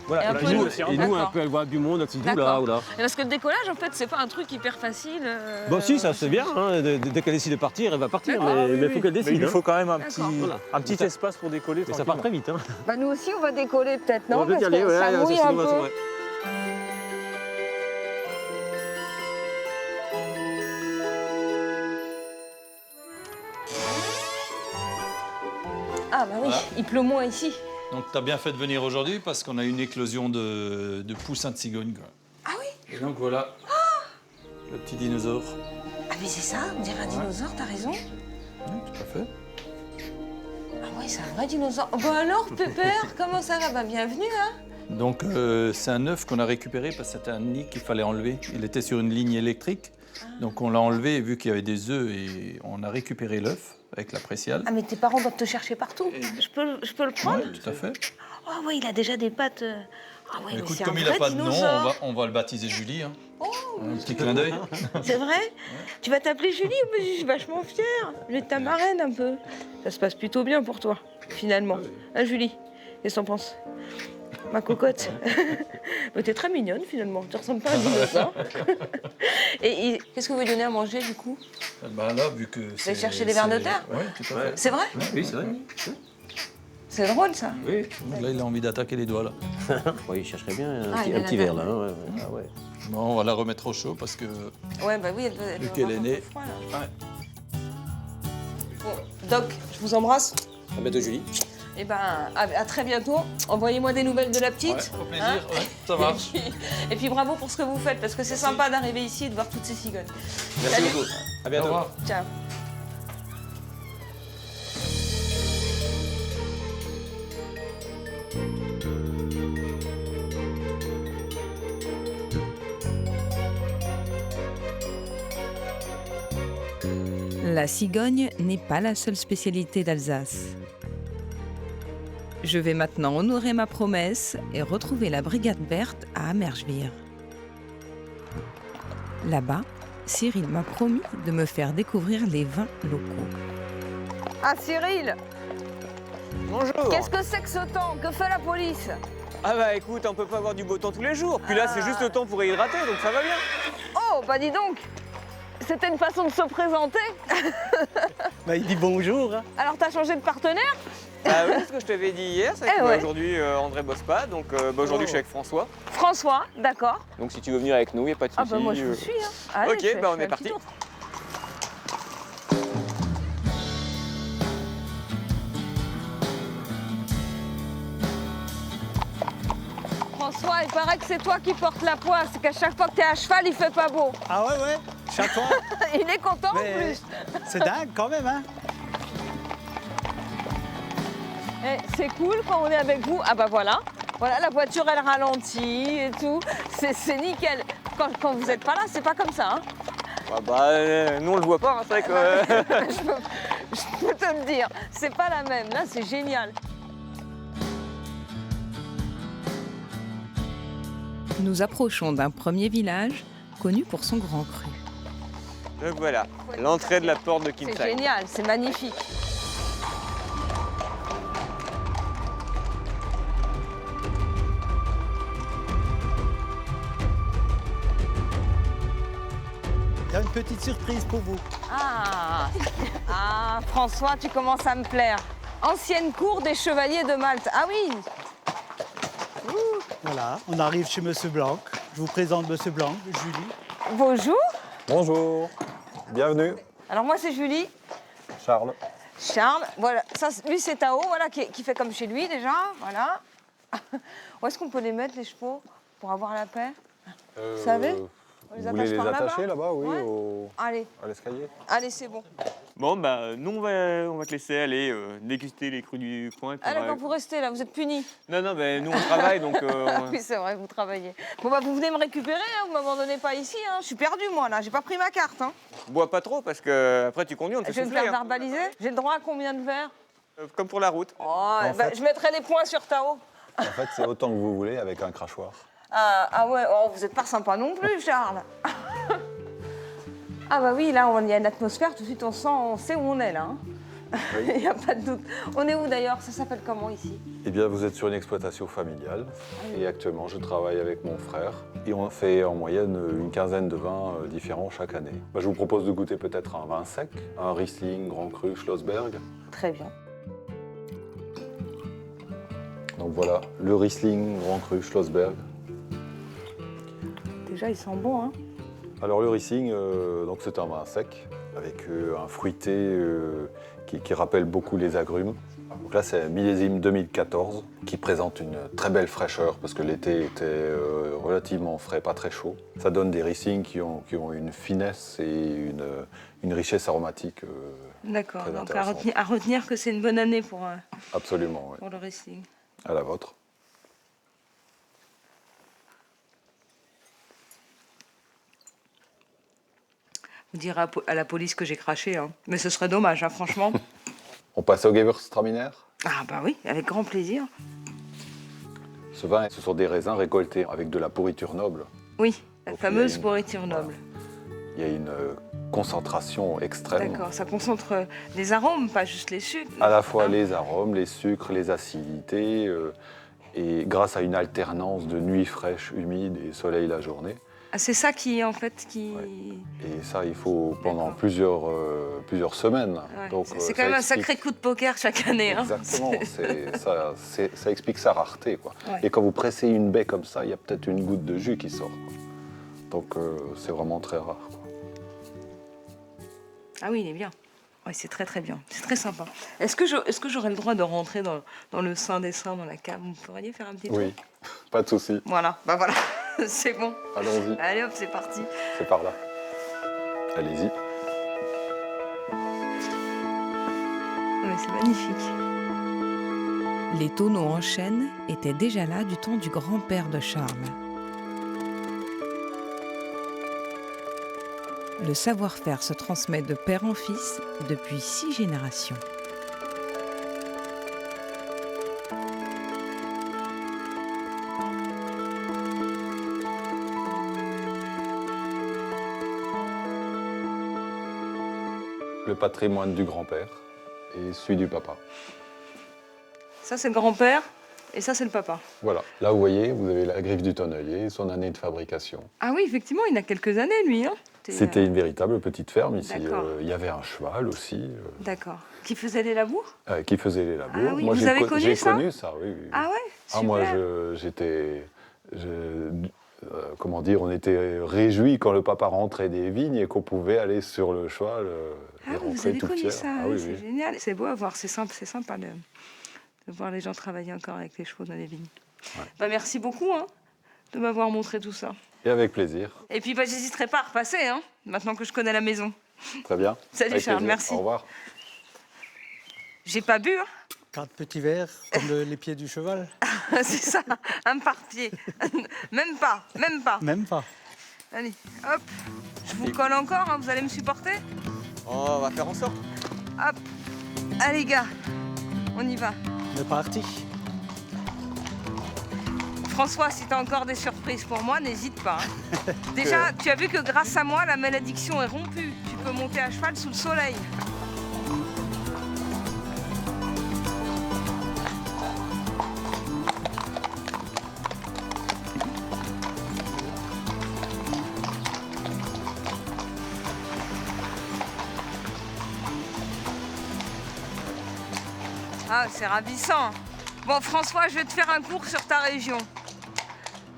Voilà. Et un peu nous, nous aussi, hein. et nous, un D'accord. peu, elle voit du monde, elle se dit oula, D'accord. oula. Et parce que le décollage, en fait, c'est pas un truc hyper facile. Bon, si, ça se fait bien. Hein. Dès qu'elle décide de partir, elle va partir, D'accord. mais il Oui, faut oui. qu'elle Mais décide. il nous hein. faut quand même un D'accord. petit, Voilà. un petit Mais ça- espace pour décoller Mais ça part tranquillement. très vite. Hein. Bah, nous aussi, on va décoller peut-être, non? On va peut-y Parce aller, que ouais, ça ouais, mouille c'est un bon, peu. c'est vrai. Ah bah oui, Voilà. il pleut moins ici. Donc, tu as bien fait de venir aujourd'hui parce qu'on a une éclosion de poussins de cigogne. Quoi. Ah oui? Et donc, voilà le petit dinosaure. Ah mais c'est ça, on dirait un dinosaure, t'as raison. Oui, tout à fait. Ah ouais, c'est un vrai dinosaure. Oh, bah alors, Pépère, comment ça va? Bah bienvenue, hein? Donc, c'est un œuf qu'on a récupéré parce que c'était un nid qu'il fallait enlever. Il était sur une ligne électrique. Donc, on l'a enlevé vu qu'il y avait des œufs et on a récupéré l'œuf avec la préciale. Ah mais tes parents doivent te chercher partout. Je peux le prendre? Oui, tout à fait. Ah ouais, il a déjà des pattes. Ah ouais, mais Écoute, c'est comme un il n'a vrai pas de nom, dinosaure. on va le baptiser Julie. Hein. Oh, Un petit clin d'œil. c'est vrai? Tu vas t'appeler Julie? Oh, mais je suis vachement fière. Je vais être ta marraine un peu. Ça se passe plutôt bien pour toi, finalement. Hein, Julie? Qu'est-ce que t'en penses? Ma cocotte. Mais t'es très mignonne, finalement. Tu ressembles pas à un dinosaure. Et qu'est-ce que vous lui donnez à manger, du coup? Ben là, vu que Vous allez chercher des vers de terre? Oui, tout à fait. C'est vrai? Oui, c'est vrai. C'est drôle, ça. Oui. Là, il a envie d'attaquer les doigts, là. Oui, il chercherait bien Ah, il a un petit la verre, dalle. là. Hein, ouais. Ah, ouais. Bon, on va la remettre au chaud parce que... Ouais, bah oui, elle doit Vu avoir qu'elle est un peu née. froid, là. Ouais. Bon, Doc, je vous embrasse. À bientôt, Julie. Et ben, à très bientôt. Envoyez-moi des nouvelles de la petite. Ouais, au plaisir, Hein ouais, ça marche. Et puis bravo pour ce que vous faites, parce que c'est sympa d'arriver ici et de voir toutes ces cigognes. Merci Salut. beaucoup. À Au bientôt. revoir. Ciao. La cigogne n'est pas la seule spécialité d'Alsace. Je vais maintenant honorer ma promesse et retrouver la brigade Berthe à Amersweer. Là-bas, Cyril m'a promis de me faire découvrir les vins locaux. Ah Cyril, Bonjour. qu'est-ce que c'est que ce temps? Que fait la police? Ah bah écoute, on peut pas avoir du beau temps tous les jours. Puis là, c'est juste le temps pour réhydrater, donc ça va bien. Oh, bah dis donc, c'était une façon de se présenter. Bah il dit bonjour. Hein. Alors t'as changé de partenaire? Ah oui, ce que je t'avais dit hier, c'est Eh que ouais. aujourd'hui André bosse pas, donc aujourd'hui je suis avec François. François, d'accord. Donc si tu veux venir avec nous, y a pas de Ah souci. bah moi je vous suis. Hein. Allez, Ok, je fais- bah je on fais est un petit parti. tour. François, il paraît que c'est toi qui portes la poisse, c'est qu'à chaque fois que t'es à cheval, il fait pas beau. Ah ouais, chaque fois. Il est content en Mais plus. c'est dingue quand même, hein. Eh, c'est cool quand on est avec vous. Ah bah voilà. Voilà, la voiture elle ralentit et tout. C'est nickel. Quand vous n'êtes pas là, c'est pas comme ça. Hein. Ah bah nous on le voit pas, hein, c'est vrai que... Je peux te le dire, c'est pas la même. Là, c'est génial. Nous approchons d'un premier village connu pour son grand cru. Donc voilà, l'entrée de la porte de C'est Kinsheim. génial, c'est magnifique. Il y a une petite surprise pour vous. Ah, François, tu commences à me plaire. Ancienne cour des chevaliers de Malte. Ah oui. Voilà, on arrive chez Monsieur Blanc. Je vous présente Monsieur Blanc, Julie. Bonjour. Bonjour, bienvenue. Alors moi c'est Julie. Charles. Charles, voilà. Ça, lui c'est Tao, voilà, qui fait comme chez lui déjà. Voilà. Où est-ce qu'on peut les mettre les chevaux pour avoir la paix? Vous savez? On Vous voulez les par attacher là-bas, oui, Ouais. à l'escalier? Allez, c'est bon. Bon, bah, nous, on va te laisser aller déguster les crus du coin. Ah d'accord, vous restez là, vous êtes punis. Non, non, mais nous, on travaille, donc... Oui, c'est vrai, vous travaillez. Bon, bah, vous venez me récupérer, hein, vous m'abandonnez pas ici. Hein. Je suis perdue, moi, là. J'ai pas pris ma carte. Hein. Bois pas trop, parce que après tu conduis, on te fait Je vais me souffler. faire Hein. verbaliser. J'ai le droit à combien de verres? Comme pour la route. Oh, je mettrai les points sur Tao. En fait, c'est autant que vous voulez avec un crachoir. Ah ouais, oh, vous êtes pas sympa non plus, Charles. Ah bah oui, là, il y a une atmosphère, tout de suite, on sait où on est, là. Hein. Il n'y a pas de doute. On est où, d'ailleurs? Ça s'appelle comment, ici? Eh bien, vous êtes sur une exploitation familiale. Et actuellement, je travaille avec mon frère. Et on fait en moyenne une quinzaine de vins différents chaque année. Bah, je vous propose de goûter peut-être un vin sec, un Riesling, Grand Cru, Schlossberg. Très bien. Donc voilà, le Riesling, Grand Cru, Schlossberg. Déjà, il sent bon, hein? Alors le Riesling, donc c'est un vin sec avec un fruité qui rappelle beaucoup les agrumes. Donc là, c'est un millésime 2014 qui présente une très belle fraîcheur parce que l'été était relativement frais, pas très chaud. Ça donne des Riesling qui ont une finesse et une richesse aromatique. D'accord, très donc intéressante. à retenir que c'est une bonne année pour Absolument, oui. pour le Riesling. À la vôtre. Vous direz à la police que j'ai craché, hein. Mais ce serait dommage, hein, franchement. On passe au Gewürztraminer. Ah bah oui, avec grand plaisir. Ce vin, ce sont des raisins récoltés avec de la pourriture noble. Oui, la Donc, fameuse il y a une- pourriture noble. Il y a une concentration extrême. D'accord, ça concentre les arômes, pas juste les sucres. À la fois Hein. les arômes, les sucres, les acidités, et grâce à une alternance de nuits fraîches, humides et soleil la journée. Ah, c'est ça qui, en fait, qui... Et ça, il faut pendant plusieurs semaines. Ouais, Donc, c'est quand même un sacré coup de poker chaque année. Hein. Exactement, ça explique sa rareté, quoi. Ouais. Et quand vous pressez une baie comme ça, il y a peut-être une goutte de jus qui sort, quoi. Donc c'est vraiment très rare, quoi. Ah oui, il est bien. Ouais, c'est très très bien. C'est très sympa. Est-ce que j'aurais le droit de rentrer dans le sein des seins, dans la cave? Vous pourriez faire un petit tour? Oui, pas de souci. Voilà, bah voilà, c'est bon. Allons-y. Allez hop, c'est parti. C'est par là. Allez-y. Ouais, c'est magnifique. Les tonneaux en chêne étaient déjà là du temps du grand-père de Charles. Le savoir-faire se transmet de père en fils depuis 6 générations. Le patrimoine du grand-père et celui du papa. Ça, c'est le grand-père et ça, c'est le papa. Voilà. Là, vous voyez, vous avez la griffe du tonnelier, son année de fabrication. Ah oui, effectivement, il a quelques années, lui. Hein. C'était une véritable petite ferme ici. D'accord. Il y avait un cheval aussi D'accord. Qui faisait les labours? qui faisait les labours. Ah oui, Moi, vous j'ai avez connu ça? J'ai connu ça, oui. Oui. Ah ouais, Ah, moi, super. comment dire, on était réjouis quand le papa rentrait des vignes et qu'on pouvait aller sur le cheval et Ah, vous rentrer avez tout connu fier. ça, Ah oui, oui, c'est oui. génial. C'est beau à voir, c'est sympa de voir les gens travailler encore avec les chevaux dans les vignes. Ouais. Bah, merci beaucoup hein, de m'avoir montré tout ça. Et avec plaisir. Et puis bah, j'hésiterai pas à repasser, hein, maintenant que je connais la maison. Très bien. Salut Avec Charles, plaisir. merci. Au revoir. J'ai pas bu, hein. 4 petits verres, comme les pieds du cheval. C'est ça, un par pied. Même pas. Même pas. Allez, hop, je vous colle encore, hein, vous allez me supporter? Oh, on va faire en sorte. Hop, allez gars, on y va. On est parti. François, si t'as encore des surprises pour moi, n'hésite pas. Hein. Déjà, tu as vu que grâce à moi, la malédiction est rompue. Tu peux monter à cheval sous le soleil. Ah, c'est ravissant. Bon, François, je vais te faire un cours sur ta région.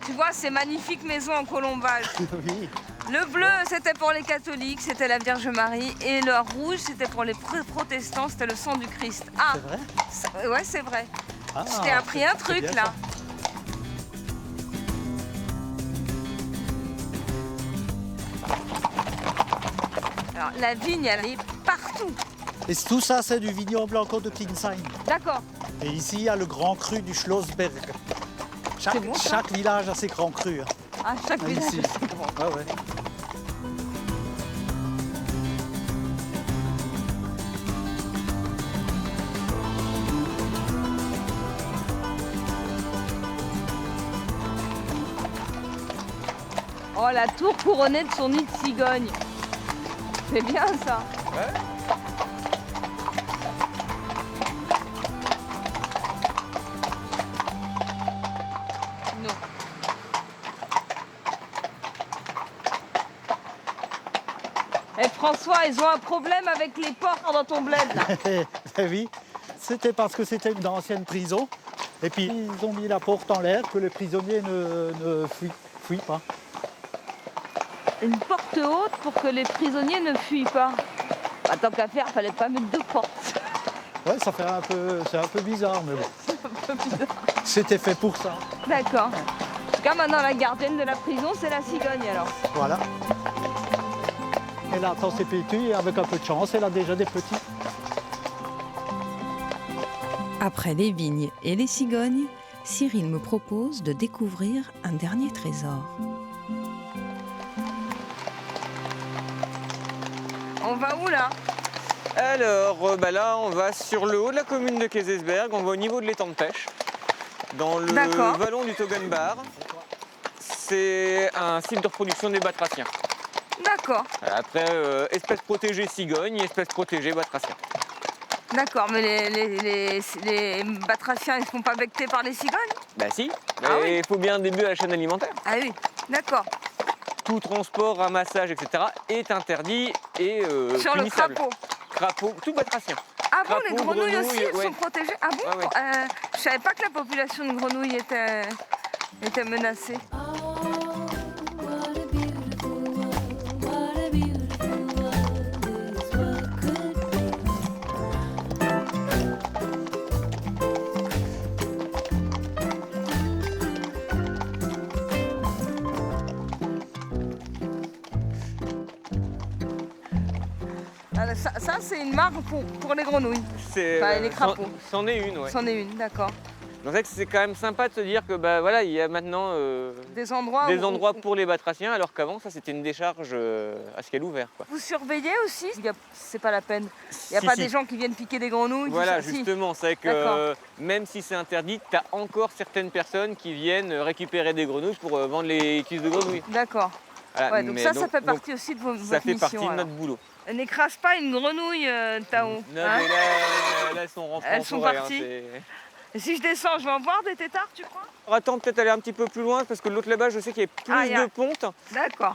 Tu vois, ces magnifiques maisons en colombage. Oui. Le bleu, c'était pour les catholiques, c'était la Vierge Marie. Et le rouge, c'était pour les protestants, c'était le sang du Christ. Ah, C'est vrai? ouais, c'est vrai. Ah, Je t'ai appris un c'est truc, bien là. ça. Alors, la vigne, elle est partout. Et tout ça, c'est du vignoble blanco de Kingsheim. D'accord. Et ici, il y a le grand cru du Schlossberg. C'est bon, ça. Chaque village a ses grands crus. Hein. Ah, chaque Ah, village, ici. c'est grand. Ah ouais. Oh, la tour couronnée de son nid de cigogne. C'est bien, ça. Non. Eh François, ils ont un problème avec les porcs dans ton bled, là. Eh oui, c'était parce que c'était une ancienne prison. Et puis, ils ont mis la porte en l'air que les prisonniers ne fuient pas. Une porte haute pour que les prisonniers ne fuient pas. Bah, tant qu'à faire, fallait pas mettre de porte. Ouais, ça fait c'est un peu bizarre, mais bon. C'était fait pour ça. D'accord. En tout cas, maintenant, la gardienne de la prison, c'est la cigogne, alors. Voilà. Elle attend ses petits et avec un peu de chance, elle a déjà des petits. Après les vignes et les cigognes, Cyril me propose de découvrir un dernier trésor. On va où, là? Alors, là, on va sur le haut de la commune de Kaysersberg, on va au niveau de l'étang de pêche, dans le D'accord. vallon du Toggenbar. C'est un site de reproduction des batraciens. D'accord. Après, espèce protégée cigogne et espèce protégée batracien. D'accord, mais les batraciens, ils ne sont pas bectés par les cigognes? Bah si, Ah mais oui. il faut bien un début à la chaîne alimentaire. Ah oui, d'accord. Tout transport, ramassage, etc. est interdit et Sur le punissable. crapaud. Crapaud, tout batracien. Ah bon, les Crapaud, grenouilles aussi, elles ouais. sont protégées? Ah bon? Ouais, ouais. Je savais pas que la population de grenouilles était menacée. Ah, ça c'est une marque pour les grenouilles. C'est, Enfin, les crapauds. C'en est une, ouais. C'en est une, d'accord. Donc c'est vrai que c'est quand même sympa de se dire que bah, voilà, il y a maintenant Des endroits pour les batraciens, alors qu'avant ça c'était une décharge à ciel ouvert. Quoi. Vous surveillez aussi? C'est pas la peine. Il n'y a Si, pas si. des gens qui viennent piquer des grenouilles? Voilà, tout ça? Si. justement, c'est vrai que D'accord. même si c'est interdit, tu as encore certaines personnes qui viennent récupérer des grenouilles pour vendre les cuisses de grenouilles. D'accord. Voilà, Ouais, donc mais ça fait partie aussi de ça votre fait mission. partie de alors. notre boulot. N'écrase pas une grenouille, Tao. Non, hein mais là, elles sont rentrées Elles en sont forêt, parties. c'est- Et si je descends, je vais en voir des têtards, tu crois? Attends, peut-être aller un petit peu plus loin, parce que l'autre là-bas, je sais qu'il y a plus Ah, il y a- de pontes. D'accord.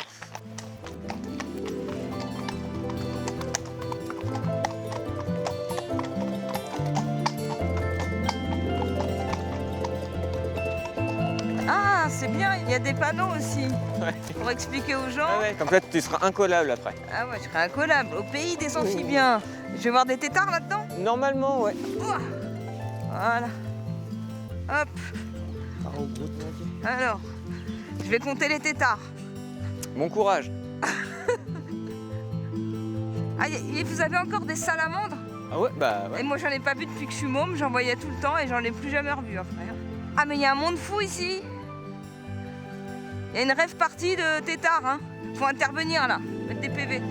Ah, c'est bien, il y a des panneaux aussi. Ouais. Pour expliquer aux gens. Ah ouais, comme ça, tu seras incollable après. Ah ouais, je serai incollable. Au pays des amphibiens. Je vais voir des têtards là-dedans? Normalement, ouais. Ouah. Voilà. Hop. Alors, je vais compter les têtards. Bon courage. Ah, et vous avez encore des salamandres? Ah ouais, bah ouais. Et moi, j'en ai pas vu depuis que je suis môme. J'en voyais tout le temps et j'en ai plus jamais revu après. Ah, mais il y a un monde fou ici. Il y a une rêve partie de têtards. Hein. Faut intervenir là, mettre des PV.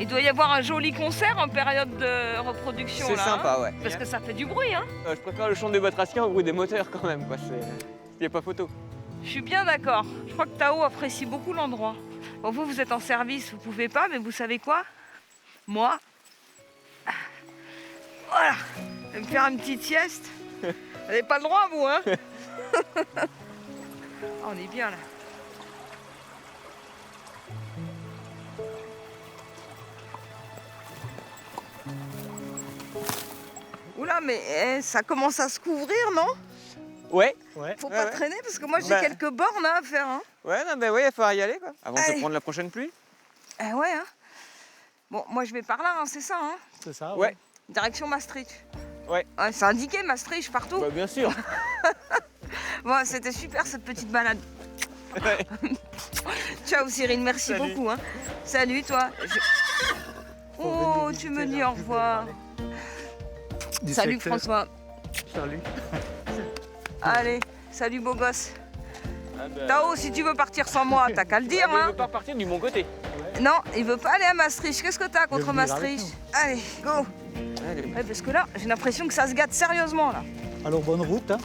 Il doit y avoir un joli concert en période de reproduction. C'est là, sympa, hein. ouais. Parce que ça fait du bruit. Hein. Je préfère le chant des batraciens au bruit des moteurs quand même, quoi. Il n'y a pas photo. Je suis bien d'accord. Je crois que Tao apprécie beaucoup l'endroit. Bon, vous êtes en service, vous pouvez pas, mais vous savez quoi? Moi, voilà, je vais me faire une petite sieste. Vous n'avez pas le droit, vous, hein? Oh, on est bien là. là, mais ça commence à se couvrir, non? Ouais. Faut pas traîner parce que moi j'ai Bah. quelques bornes à faire. Hein. Ouais, non, bah ouais, il va falloir y aller quoi. Avant de Allez. se prendre la prochaine pluie. Ouais, hein. Bon, moi je vais par là, hein, c'est ça, hein. C'est ça, Ouais. Direction Maastricht. Ouais. C'est indiqué Maastricht partout. Bah bien sûr. Bon, c'était super cette petite balade. Ouais. Ciao Cyril, merci Salut. beaucoup. Hein. Salut toi. Oh, tu me dis au revoir. Salut François. Salut. Allez, salut beau gosse. Ah bah, Tao, si tu veux partir sans moi, t'as qu'à le dire. il Hein. veut pas repartir du bon côté. Non, il veut pas aller à Maastricht. Qu'est-ce que t'as contre venir avec Maastricht? Allez, go. Allez. Ouais, parce que là, j'ai l'impression que ça se gâte sérieusement là. Alors bonne route, hein.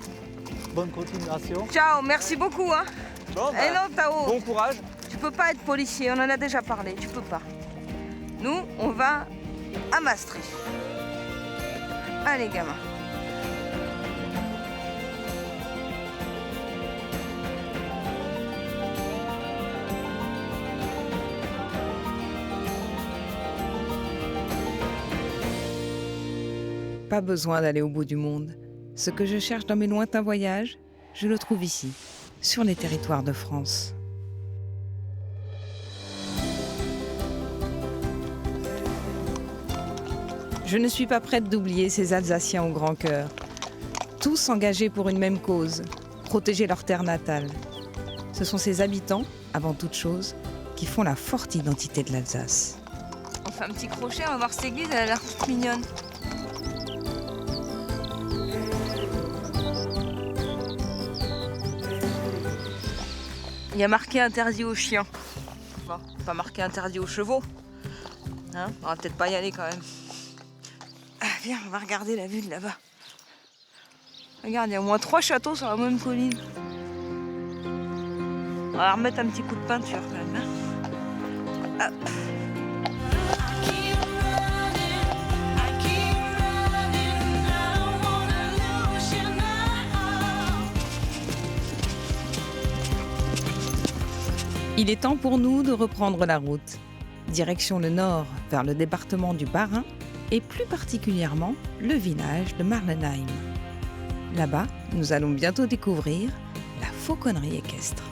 Bonne continuation. Ciao, merci beaucoup. Hein. Bon, Eh non, Tao, bon courage. tu peux pas être policier, on en a déjà parlé, tu peux pas. Nous, on va à Maastricht. Allez, gamin. Pas besoin d'aller au bout du monde. Ce que je cherche dans mes lointains voyages, je le trouve ici, sur les territoires de France. Je ne suis pas prête d'oublier ces Alsaciens au grand cœur, tous engagés pour une même cause, protéger leur terre natale. Ce sont ces habitants, avant toute chose, qui font la forte identité de l'Alsace. On fait un petit crochet, on va voir cette église, elle a l'air toute mignonne. Il y a marqué interdit aux chiens. Bon, pas marqué interdit aux chevaux. Hein, on va peut-être pas y aller quand même. Ah, viens, on va regarder la vue de là-bas. Regarde, il y a au moins 3 châteaux sur la même colline. On va remettre un petit coup de peinture quand même. Hein. Hop. Il est temps pour nous de reprendre la route. Direction le nord, vers le département du Bas-Rhin et plus particulièrement le village de Marlenheim. Là-bas, nous allons bientôt découvrir la fauconnerie équestre.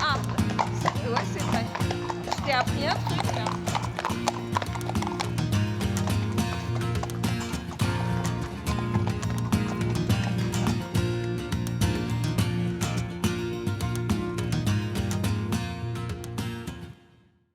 Ah, ouais, c'est vrai. Je t'ai appris un truc là.